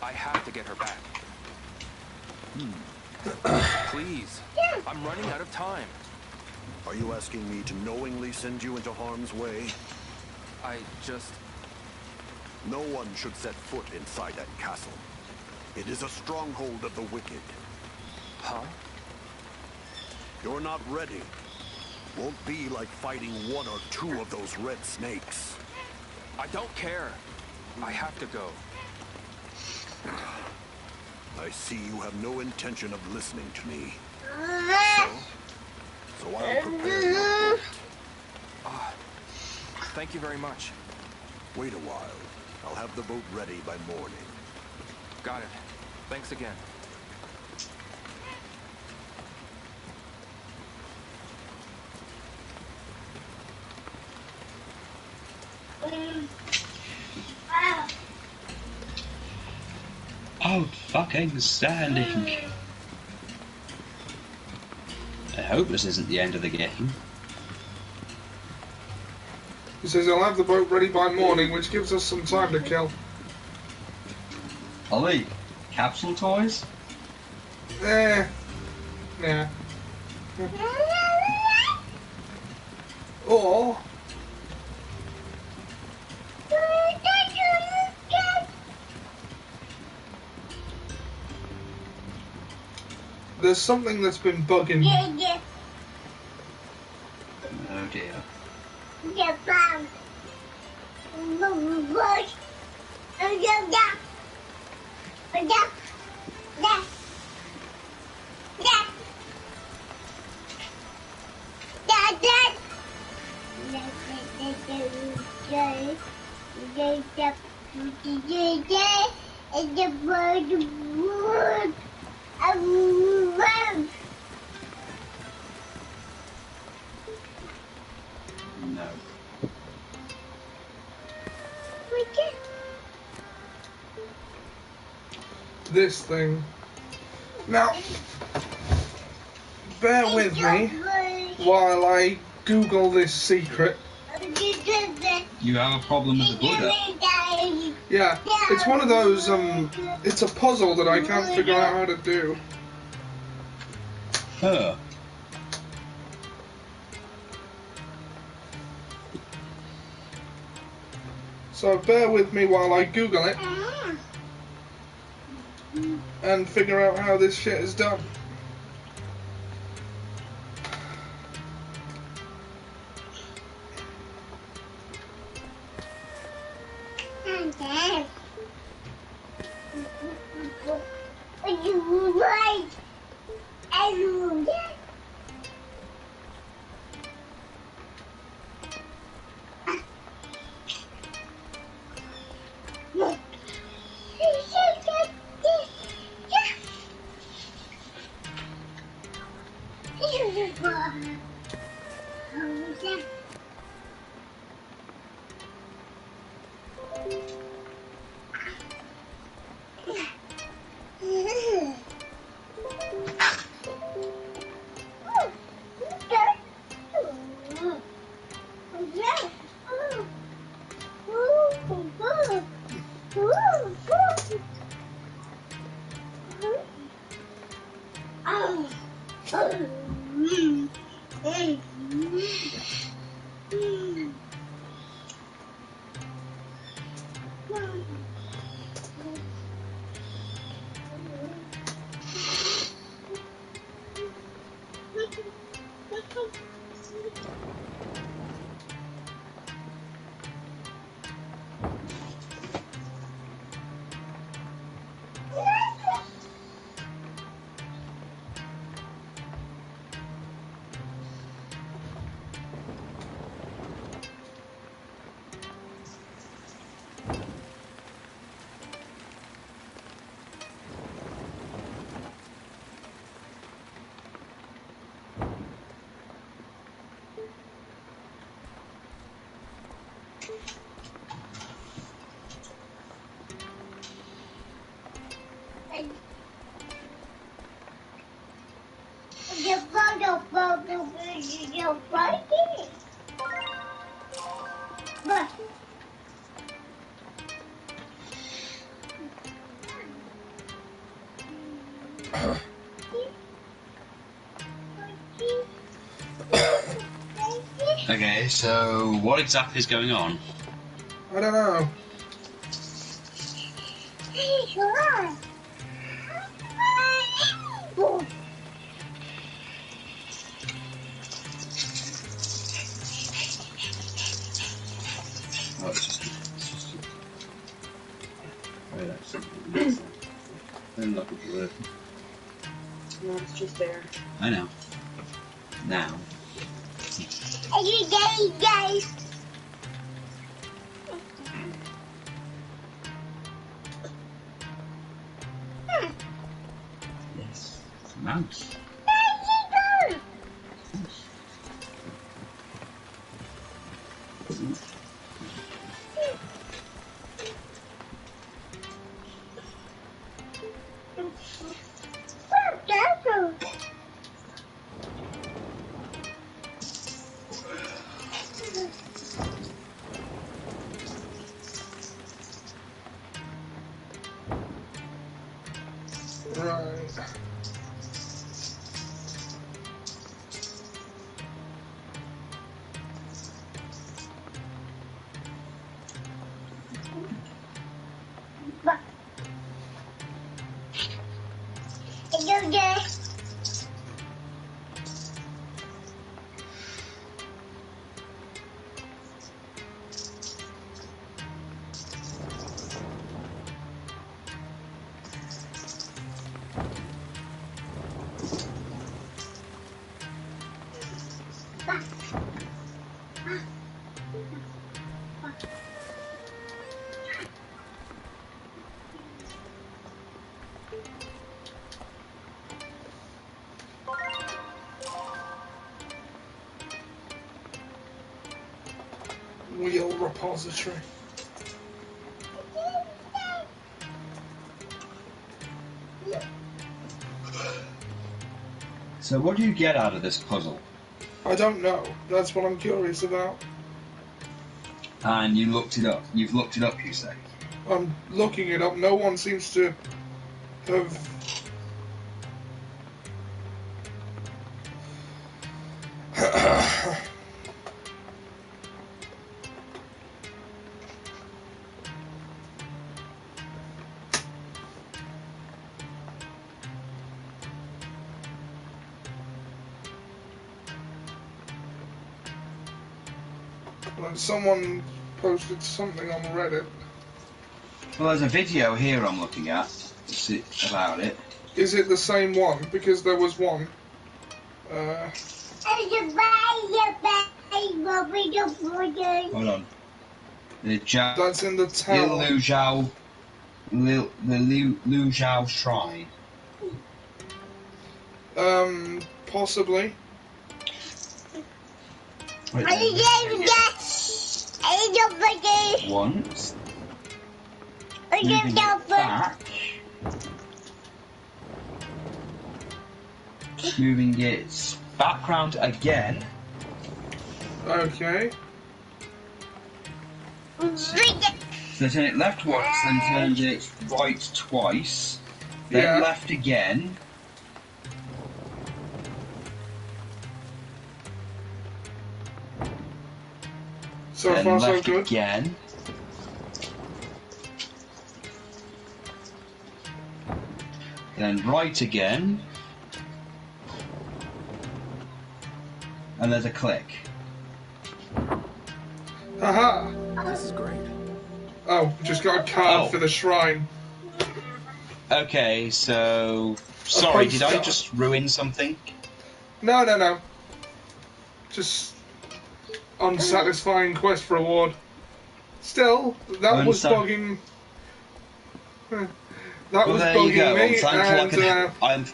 I have to get her back. Please. I'm running out of time. Are you asking me to knowingly send you into harm's way? I just... No one should set foot inside that castle. It is a stronghold of the wicked. Huh? You're not ready. Won't be like fighting one or two of those red snakes. I don't care. I have to go. I see you have no intention of listening to me. So I'll prepare your boat. Thank you very much. Wait a while. I'll have the boat ready by morning. Got it. Thanks again. Outstanding. I hope this isn't the end of the game. He says he'll have the boat ready by morning, which gives us some time to kill. Ollie, capsule toys? Nah. Or... there's something that's been bugging me. Oh dear. No. This thing. Now, bear with me while I Google this secret. You have a problem with the Buddha? Yeah, it's one of those, it's a puzzle that I can't figure out how to do. Huh. So bear with me while I Google it and figure out how this shit is done. Okay, so what exactly is going on? I don't know. Oh, it's just oh, that's I'm not good word. No, it's just there. I know. Now. Yes, it's a mouse. Right. Wheel repository. So what do you get out of this puzzle? I don't know. That's what I'm curious about. And you looked it up. You've looked it up, you say? I'm looking it up. No one seems to have... Someone posted something on Reddit. Well, there's a video here I'm looking at about it. Is it the same one? Because there was one. Hold on. That's in the tower. Liu Zhao Shrine. Possibly. Wait, once. Moving it back. Moving its background again. Okay. So turn it left once, then turned it right twice, then left again. So then far, left so good. Again. Then right again. And there's a click. Haha! This is great. Oh, just got a card for the shrine. Okay, so... Sorry, did I just ruin something? No. Just... unsatisfying quest reward. Still, that was bugging... That was bugging me, and...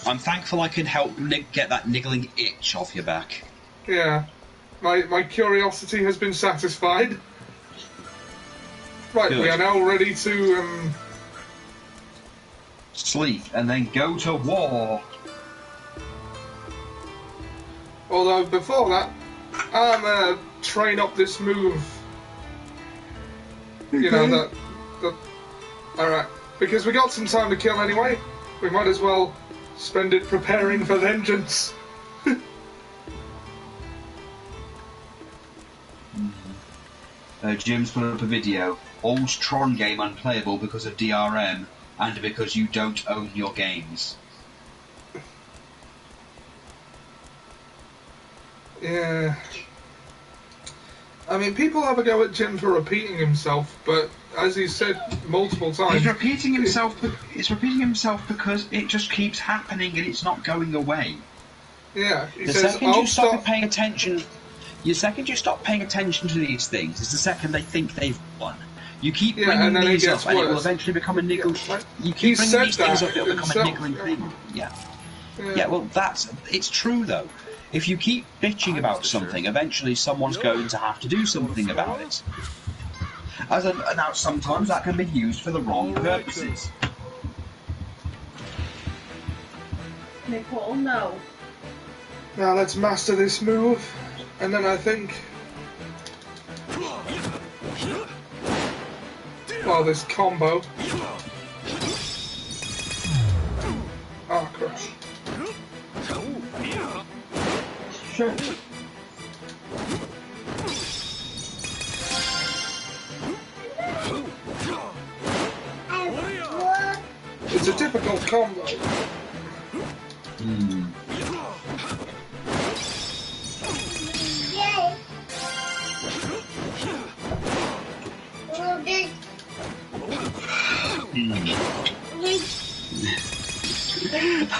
I'm thankful I can help get that niggling itch off your back. Yeah. My curiosity has been satisfied. Right, Good. We are now ready to, sleep, and then go to war. Although, before that, I'm gonna train up this move You know, alright. Because we got some time to kill anyway, we might as well spend it preparing for vengeance. Jim's put up a video. Old Tron game unplayable because of DRM and because you don't own your games. Yeah. I mean, people have a go at Jim for repeating himself, but as he said multiple times... He's repeating himself because it just keeps happening and it's not going away. Yeah, the second you stop paying attention... The second you stop paying attention to these things is the second they think they've won. You keep bringing these up and it will eventually become a niggling... You keep bringing these things up, it will become a niggling thing. Yeah, well, it's true though. If you keep bitching about something, eventually someone's going to have to do something about it. Now, sometimes that can be used for the wrong purposes. Nicole, no. Now let's master this move, and then I think... well, this combo. Oh, crap. Sure. It's a difficult combo.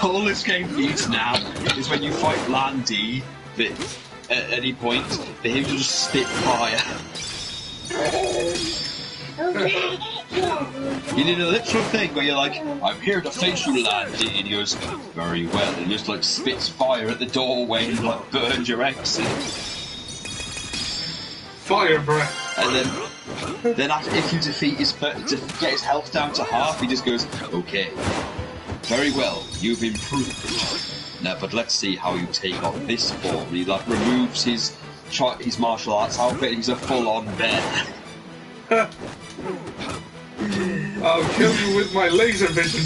All this game needs now is when you fight Landy, that at any point, for him to just spit fire. You need a literal thing where you're like, I'm here to face you, Landy, and he goes, very well, and just like spits fire at the doorway and like burns your exit. Fire breath. And then after, if you defeat to get his health down to half, he just goes, okay, very well, you've improved. Now, but let's see how you take on this form. He like removes his martial arts outfit and he's a full-on bear. I'll kill you with my laser vision.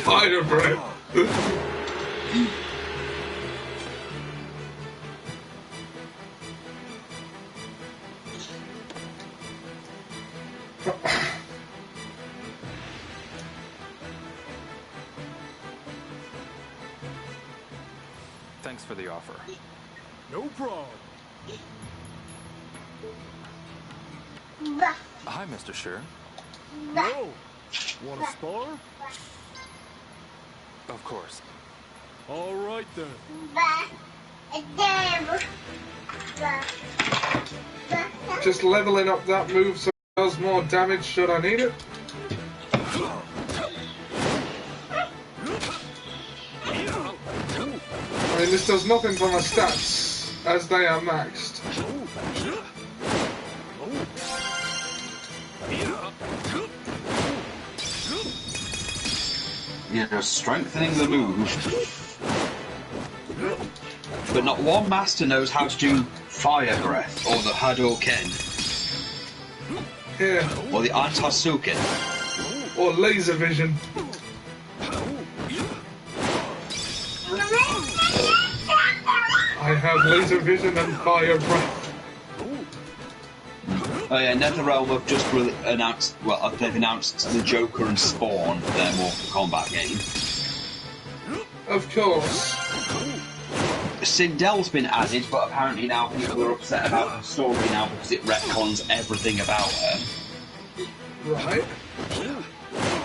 Fire breath. Thanks for the offer. No problem. Hi, Mr. Sher. No. Want to spar? Of course. All right then. Just leveling up that move so it does more damage should I need it. I mean, this does nothing for my stats, as they are maxed. Yeah, strengthening the move. But not one master knows how to do fire breath, or the Hadouken, or the Antasuken, or laser vision. I have laser vision and fire breath. Oh yeah, NetherRealm have just announced, well, they've announced the Joker and Spawn, their Mortal Kombat game. Of course. Sindel's been added, but apparently now people are upset about her story now because it retcons everything about her. Right.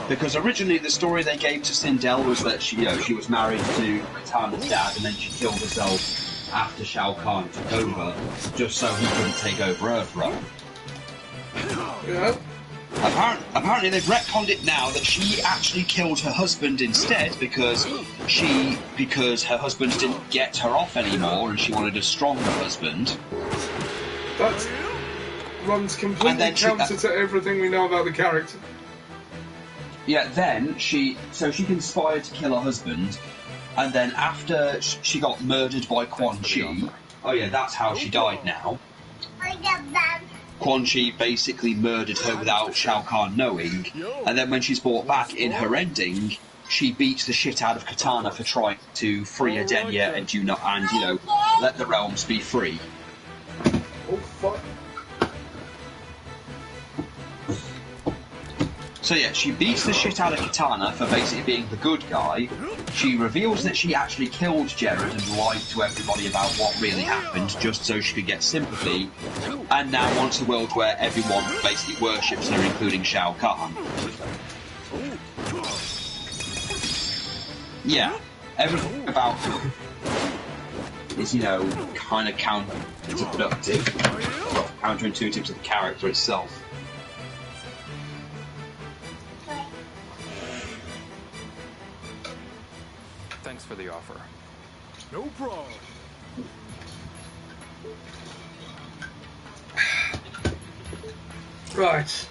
Because originally the story they gave to Sindel was that she was married to Katana's dad and then she killed herself after Shao Kahn took over, just so he couldn't take over Earthrealm. Yeah. Apparently they've retconned it now that she actually killed her husband instead because her husband didn't get her off anymore and she wanted a stronger husband. That runs completely counter to everything we know about the character. Yeah, then she conspired to kill her husband, And then after she got murdered by Quan Chi, oh yeah, that's how she died now. Quan Chi basically murdered her without Shao Kahn knowing, and then when she's brought back in her ending, she beats the shit out of Katana for trying to free Edenia and let the realms be free. Oh fuck. So yeah, she beats the shit out of Katana for basically being the good guy. She reveals that she actually killed Jared and lied to everybody about what really happened just so she could get sympathy, and now wants a world where everyone basically worships her, including Shao Kahn. Yeah, everything about her is, kind of counterintuitive to the character itself. Thanks for the offer. No problem. Right.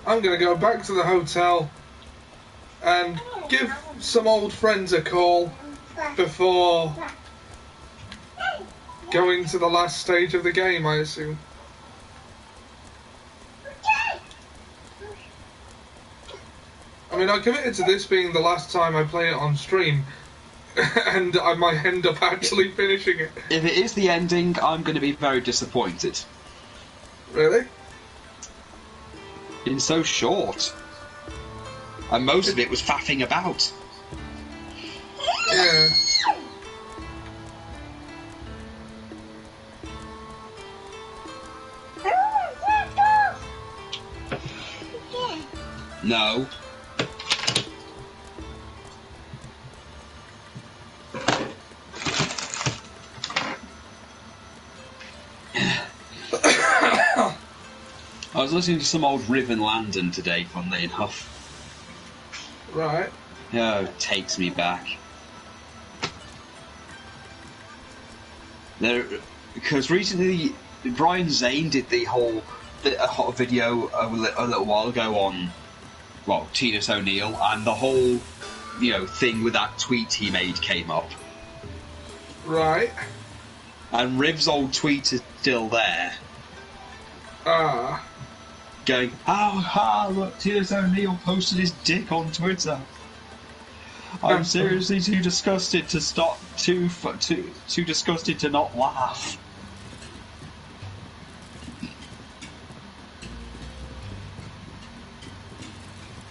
I'm going to go back to the hotel and give some old friends a call before going to the last stage of the game, I assume. I mean, I committed to this being the last time I play it on stream, and I might end up actually finishing it. If it is the ending, I'm going to be very disappointed. Really? It's so short. And most of it was faffing about. Yeah. No. I was listening to some old Riven Landon today, funnily enough. Right. Oh, it takes me back. Because recently Brian Zane did a hot video a little while ago on, Titus O'Neill, and the whole, thing with that tweet he made came up. Right. And Riv's old tweet is still there. Going, look, Titus O'Neill posted his dick on Twitter. I'm seriously too disgusted to stop, too disgusted to not laugh.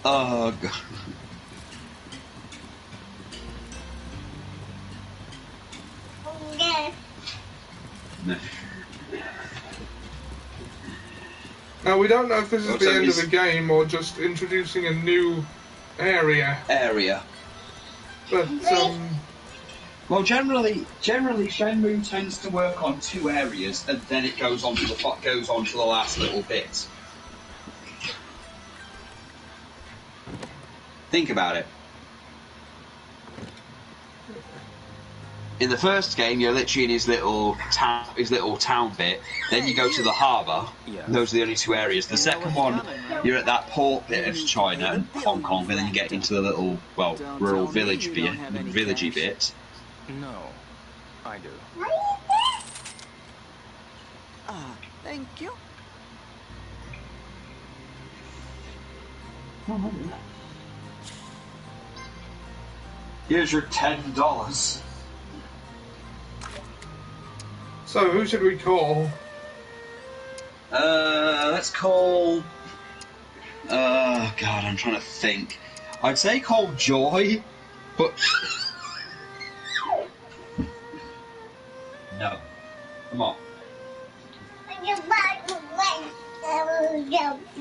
Oh, God. No. Now, we don't know if this is the end of the game or just introducing a new area. But, Well, generally, Shenmue tends to work on two areas, and then it goes on to the last little bit. Think about it. In the first game, you're literally in his little town bit. Then you go to the harbour. Those are the only two areas. The second one, you're at that port bit of China and Hong Kong, and then you get into the little, rural villagey bit. No, I do. Thank you. Here's your $10. So, who should we call? Let's call... God, I'm trying to think. I'd say call Joy, but... No. Come on.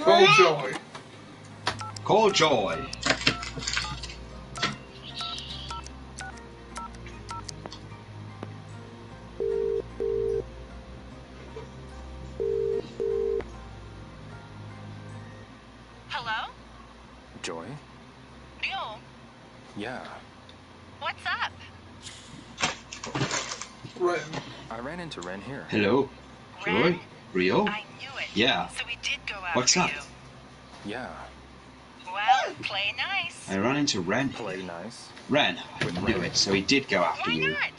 Call Joy. Call Joy. Hello? Joy? Neil? Yeah. What's up? Right. I ran into Ren here. Hello. Ren? Rio? I knew it. Yeah. So we did go after What's up? you. Yeah. Well, play nice. I ran into Ren. Play nice. Ren. I knew it. So he did go after Why you. not?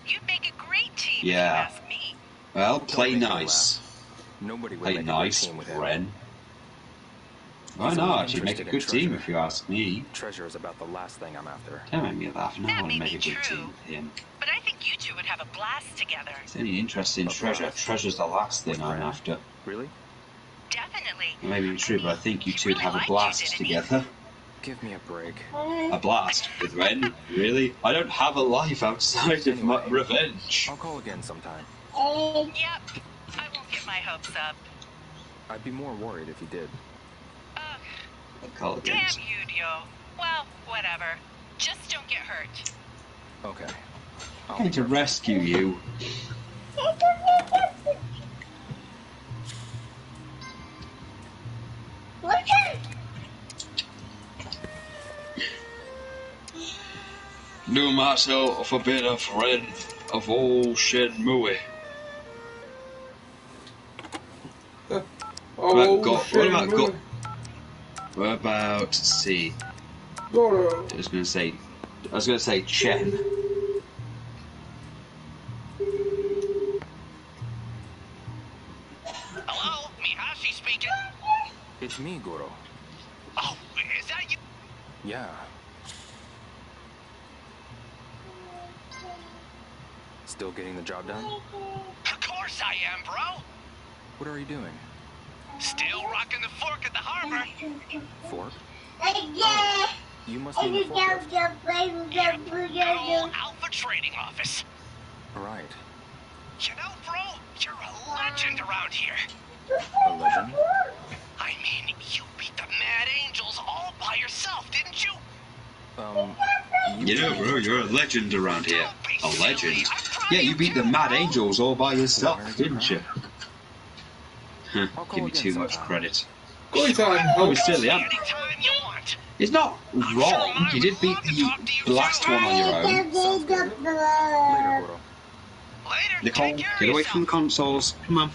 You'd make a great team if you Yeah. ask me. Well, Don't play make me nice. Nobody would Play make nice, a good team with him. Ren. Why He's not? only You'd make a interested in good team treasure. if you ask me. Treasure is about the last thing I'm after. Don't make me laugh. No, I That want may to make be a good true. team with him. But I think you two would have a blast together. It's only interesting A treasure. blast. Treasure's the last thing With I'm Ren? after. Really? Definitely. It may be true, but I think you He two would really have a liked you, blast didn't he? together. Give me a break. A blast with Ren? Really? I don't have a life outside of my Anyway. revenge. I'll call again sometime. Yep. I won't get my hopes up. I'd be more worried if you did. Ugh. I'll call again. Damn you, Dio. Well, whatever. Just don't get hurt. Okay. I'm going to rescue you. Knew myself a bit of friend of old Shenmue. Oh, What about Go? What about, let's see. Goro. I was gonna say Chen. Hello, Mihashi speaking. It's me, Goro. Oh, is that you? Yeah. Still getting the job done? Of course I am, bro. What are you doing? Still rocking the fork at the harbor. Fork? Oh, you must mean the forklift. Good old Alpha Trading Office. Right. You know, bro, you're a legend around here. A legend? I mean, you beat the Mad Angels all by yourself, didn't you? You know, bro, you're a legend around here. A legend? Yeah, you beat the Mad Angels all by yourself, didn't you? Huh, give me too much credit. Good time. Oh, still, yeah. Anytime you want. It's not wrong. You did beat the last one on your own. Later, Goro. Later, Nicole, take care of get away yourself. from the consoles. Come on.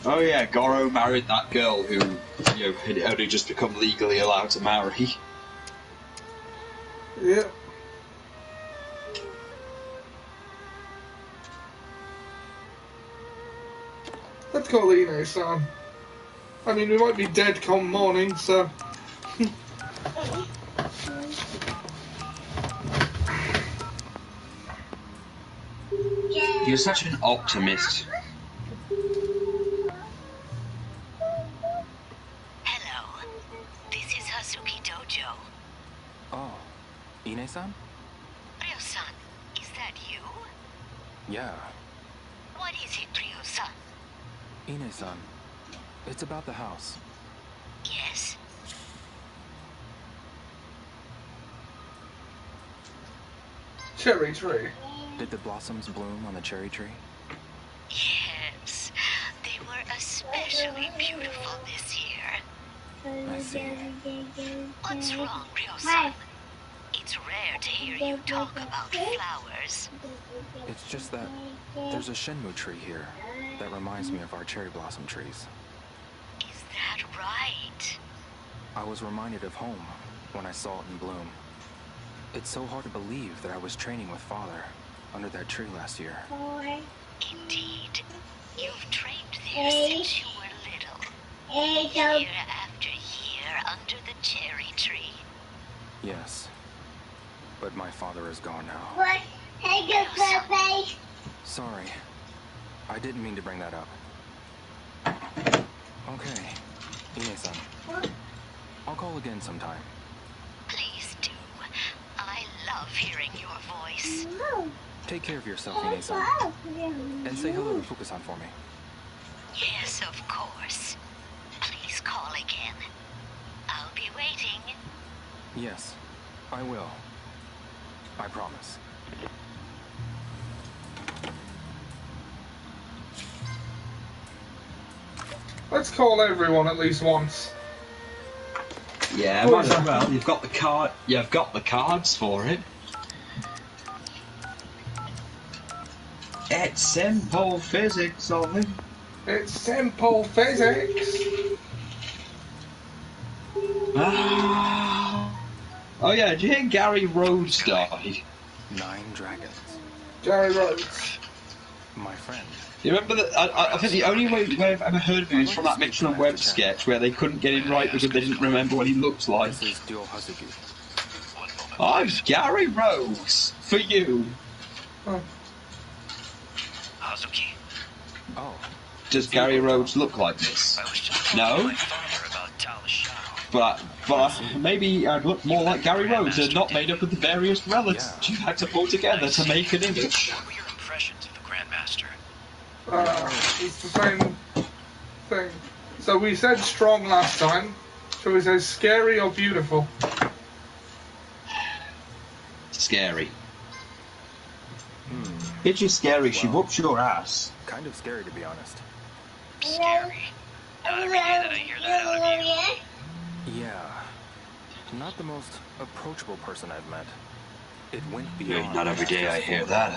Oh yeah, Goro married that girl who, had only just become legally allowed to marry. Yeah. Let's call Ine-san. I mean, we might be dead come morning, so... You're such an optimist. Hello. This is Hazuki Dojo. Oh, Ine-san? Ryo-san, is that you? Yeah. What is it, Ryo-san? Ine-san, it's about the house. Yes. Cherry tree. Did the blossoms bloom on the cherry tree? Yes. They were especially beautiful this year. I see. What's wrong, Ryo-san? It's rare to hear you talk about flowers. It's just that there's a Shenmue tree here that reminds me of our cherry blossom trees. Is that right? I was reminded of home when I saw it in bloom. It's so hard to believe that I was training with Father under that tree last year. Indeed. You've trained there since you were little. Year after year under the cherry tree. Yes. But my father is gone now. What? Hey, good face. Sorry. I didn't mean to bring that up. Okay. Ine-san. I'll call again sometime. Please do. I love hearing your voice. Take care of yourself, Ine-san. And say hello to Fuka-san for me. Yes, of course. Please call again. I'll be waiting. Yes, I will. I promise. Let's call everyone at least once. Yeah, might as well. You've got the card. You've got the cards for it. It's simple physics, Ollie. It's simple physics. Oh yeah, did you hear Gary Rhodes died? 9 dragons. Gary Rhodes. My friend. You remember that? I think the only way I've ever heard of him is from that Mitchell and Webb sketch where they couldn't get him right because they didn't remember what he looked like. I'm Gary Rhodes for you. Oh. Hazuki. Oh. Does Gary Rhodes look like this? No. But maybe I'd look more like Gary Rhodes and not made up of the various relics you had to pull together to make an image. What were your impressions of the Grandmaster? It's the same thing. So we said strong last time. Shall we say scary or beautiful? Scary. It's just scary. She whoops your ass. Kind of scary, to be honest. Scary. Not every day that I hear that out of you. Yeah. Not the most approachable person I've met. It went beyond. Not every day I hear that.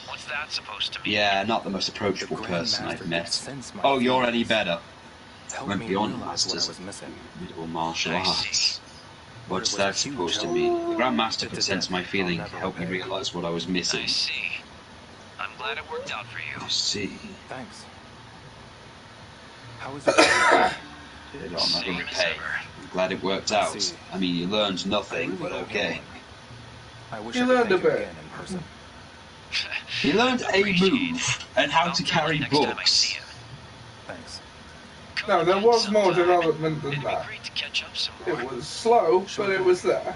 What's that supposed to be? Yeah, not the most approachable person I've met. Oh, you're any better. Went beyond masters of middle martial arts. What's that supposed to mean? The Grandmaster could sense my feeling, help me realize what I was missing. I see. I'm glad it worked out for you. I see. Thanks. How was it? I'm not going to pay. I'm glad it worked out. I mean, you learned nothing, but okay. You learned a bit. In person. He learned a move and how to carry books. Thanks. No, there was more development than that. It was slow, but it was there.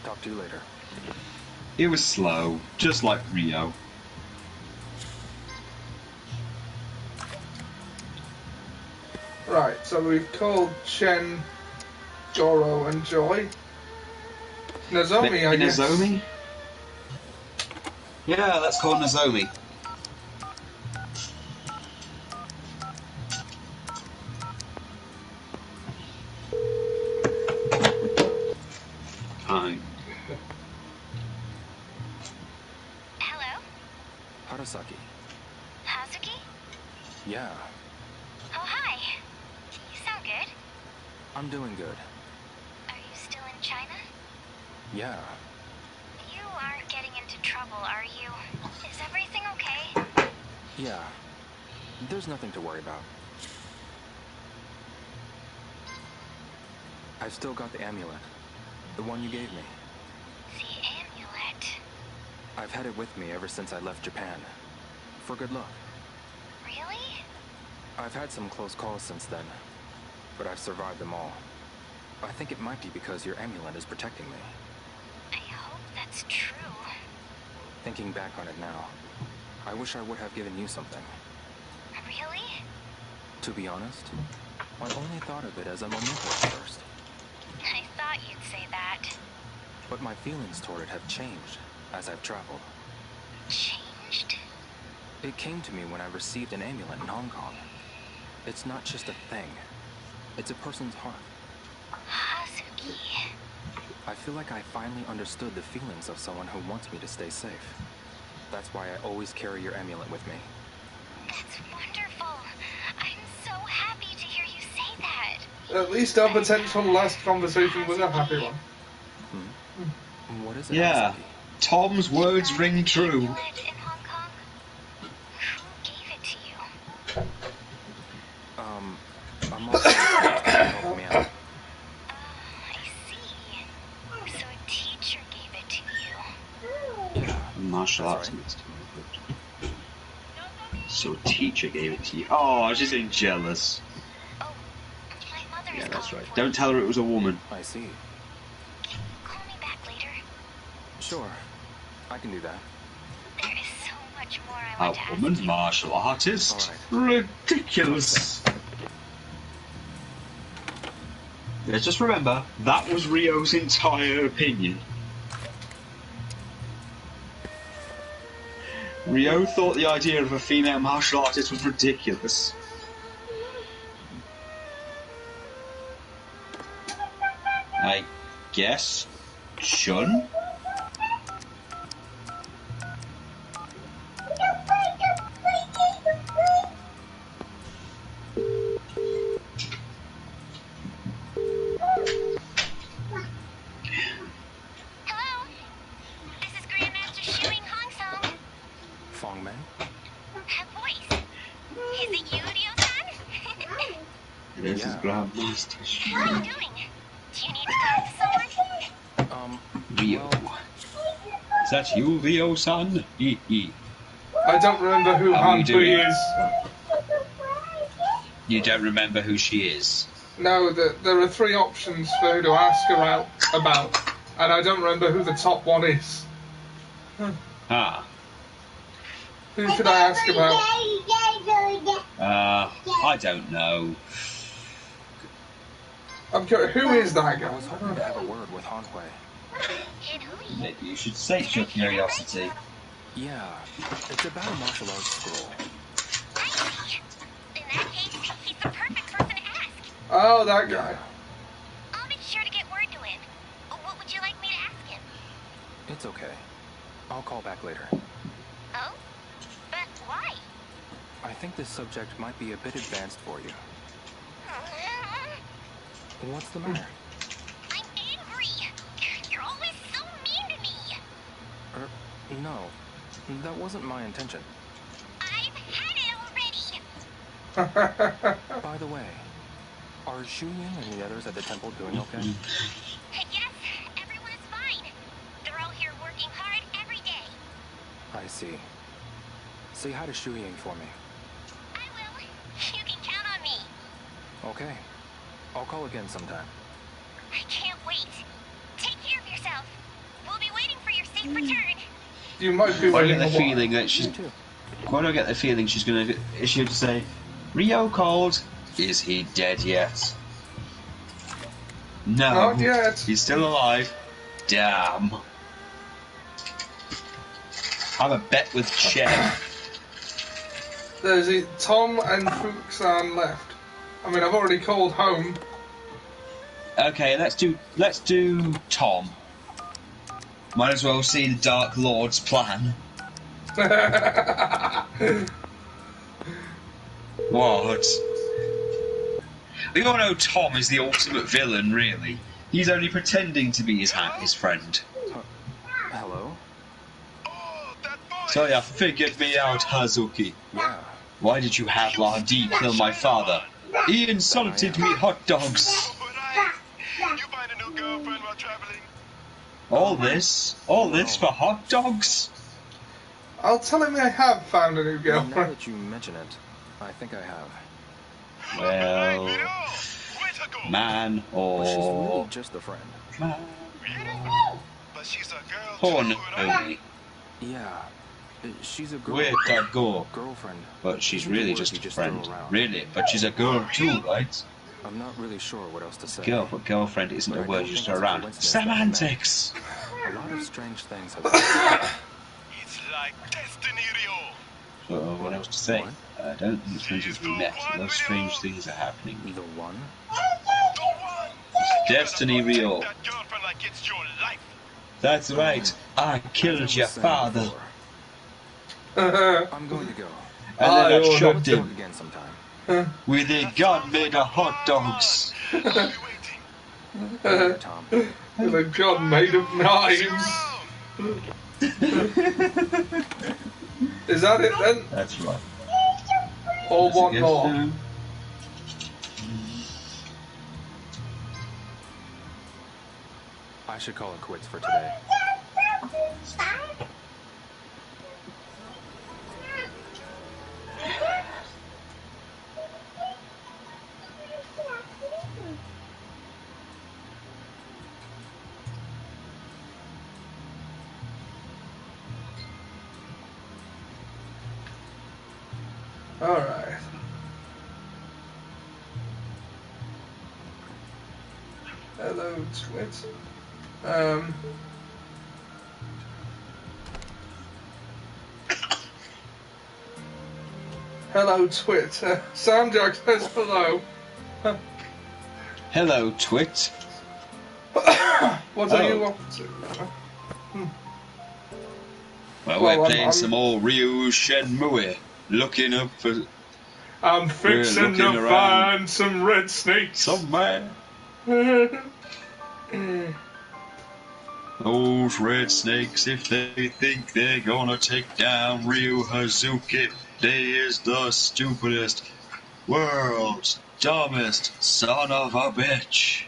Talk to you later. It was slow, just like Rio. Right, so we've called Shen, Goro, and Joy. Nozomi, I guess. Nozomi? Yeah, let's call Nozomi. Hi. Hello? Harasaki. Hazuki? Yeah. Oh, hi. You sound good. I'm doing good. Are you still in China? Yeah. You aren't getting into trouble, are you? Is everything okay? Yeah. There's nothing to worry about. I've still got the amulet. The one you gave me. The amulet? I've had it with me ever since I left Japan. For good luck. Really? I've had some close calls since then, but I've survived them all. I think it might be because your amulet is protecting me. I hope that's true. Thinking back on it now, I wish I would have given you something. Really? To be honest, I only thought of it as a memento at first. I thought you'd say that. But my feelings toward it have changed as I've traveled. Changed? It came to me when I received an amulet in Hong Kong. It's not just a thing. It's a person's heart. Hazuki. I feel like I finally understood the feelings of someone who wants me to stay safe. That's why I always carry your amulet with me. That's wonderful. I'm so happy to hear you say that. At least our potential last conversation was a happy one. What is it? Yeah. Tom's words ring true. In Hong Kong? Who gave it to you? A mother helped me out. I see. So a teacher gave it to you. Yeah. Martial arts master. So a teacher gave it to you. Oh, she's getting jealous. Oh, my mother Yeah, is that's calling right. for Don't me. tell her it was a woman. I see. Can you call me back later? Sure. I can do that. There is so much more I A want to ask woman you. martial artist? Ridiculous. Yeah, just remember, that was Rio's entire opinion. Rio thought the idea of a female martial artist was ridiculous. I guess. Shun? Hello? This is Grandmaster Shuing Hongsong. Fong Mei? Voice. Is it you, Ryo-san? This is Grandmaster How are you doing? Do you need to talk to someone? Ryo. Is that you, Ryo-san? I don't remember who Hanpui is. You don't remember who she is? No, there are 3 options for who to ask about, and I don't remember who the top one is. Ah. Who should I ask about? I don't know. I'm curious, who is that guy? I was hoping to have a word with Hanhui. Maybe you should state your curiosity. Yeah, it's about a martial arts scroll. In that case, he's the perfect person to ask. Oh, that guy. I'll be sure to get word to him. What would you like me to ask him? It's okay. I'll call back later. Oh? But why? I think this subject might be a bit advanced for you. What's the matter? I'm angry. You're always so mean to me. No. That wasn't my intention. I've had it already. By the way, are Shu Ying and the others at the temple doing okay? Yes, everyone is fine. They're all here working hard every day. I see. Say hi to Shu Ying for me. I will. You can count on me. Okay. I'll call again sometime. I can't wait. Take care of yourself. We'll be waiting for your safe return. You might be I get the feeling that she's... Why do I get the feeling she's going to... Is she going to say, Ryo called? Is he dead yet? No. Not yet. He's still alive. Damn. Have a bet with Chen. There's Tom and Fuxan left. I mean, I've already called home. Okay, let's do Tom. Might as well see the Dark Lord's plan. What? We all know Tom is the ultimate villain, really. He's only pretending to be his friend. Hello? So you figured me out, Hazuki. Yeah. Why did you have Lardy kill my father? He insulted me hot dogs. All this for hot dogs? I'll tell him I have found a new Now girlfriend. that you mention it, I think I have. Well, man But she's or really just a friend. porn only. Yeah. She's a girl. Where'd that go? Girlfriend. But she's Isn't really the word just you a just friend. throw around. Really, but she's a girl too, right? I'm not really sure what else to say. Girlfriend isn't But a I word don't you just think throw it's a around. coincidence that we met. Semantics! A lot of strange things have happened. It's like destiny, Ryo. So what else to say? I don't think it's strange as we met. Those strange things are happening. The one? It's destiny, Ryo. That girlfriend like it's your life. That's right. I killed your father. I'm going to go. And then I Let's chopped talk him again sometime. with a god-made of hot dogs. Later, Tom. With a god made of knives. Is that it then? That's right. Or That's a one guess more? now. I should call it quits for today. Alright. Hello, Twit. Hello, Twit. Samjack says hello. Hello, Twit. What are you up to? Well, we're playing some more Ryu Shenmue. Looking up for... I'm fixing to find some red snakes. Somewhere. Those red snakes, if they think they're gonna take down Ryu Hazuki, they is the stupidest, world's dumbest son of a bitch.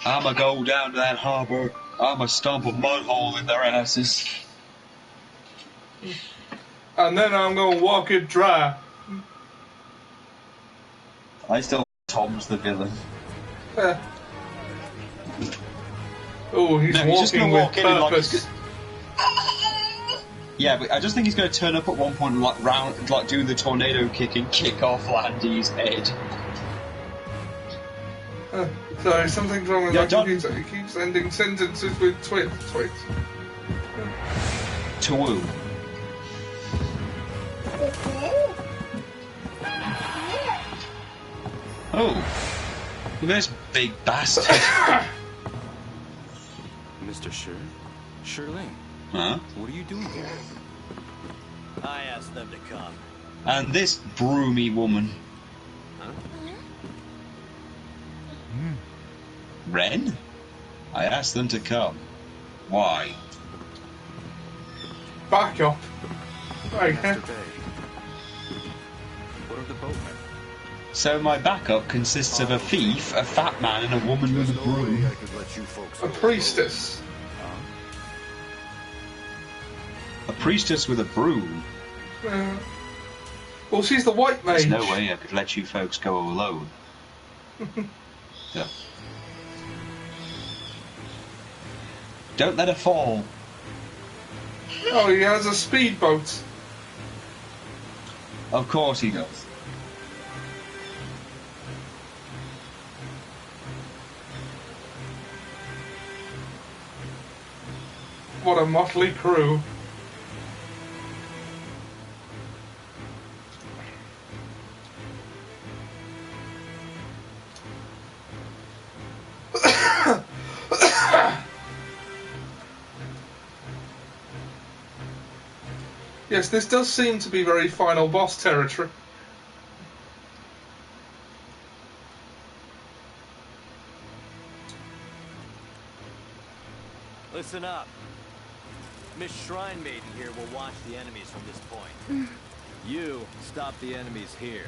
I'ma go down to that harbor, I'ma stomp a mud hole in their asses. And then I'm gonna walk it dry. I still think Tom's the villain. Oh, he's walking just gonna walk with in purpose. Yeah, but I just think he's going to turn up at one point and like do the tornado kick and kick off Landy's head. Sorry, something's wrong with that. He keeps ending sentences with twit. Twoo. Oh, this big bastard. Mr. Shirley? Huh? What are you doing here? I asked them to come. And this broomy woman. Huh? Ren? I asked them to come. Why? Back up. Right. Master Bay. What are the boatmen? So my backup consists of a thief, a fat man, and a woman with a broom. A priestess. A priestess with a broom? Well, she's the white mage. There's no way I could let you folks go alone. Yeah. Don't let her fall. Oh, he has a speedboat. Of course he does. What a motley crew. Yes, this does seem to be very final boss territory. Listen up. Miss Shrine Maiden here will watch the enemies from this point. You stop the enemies here.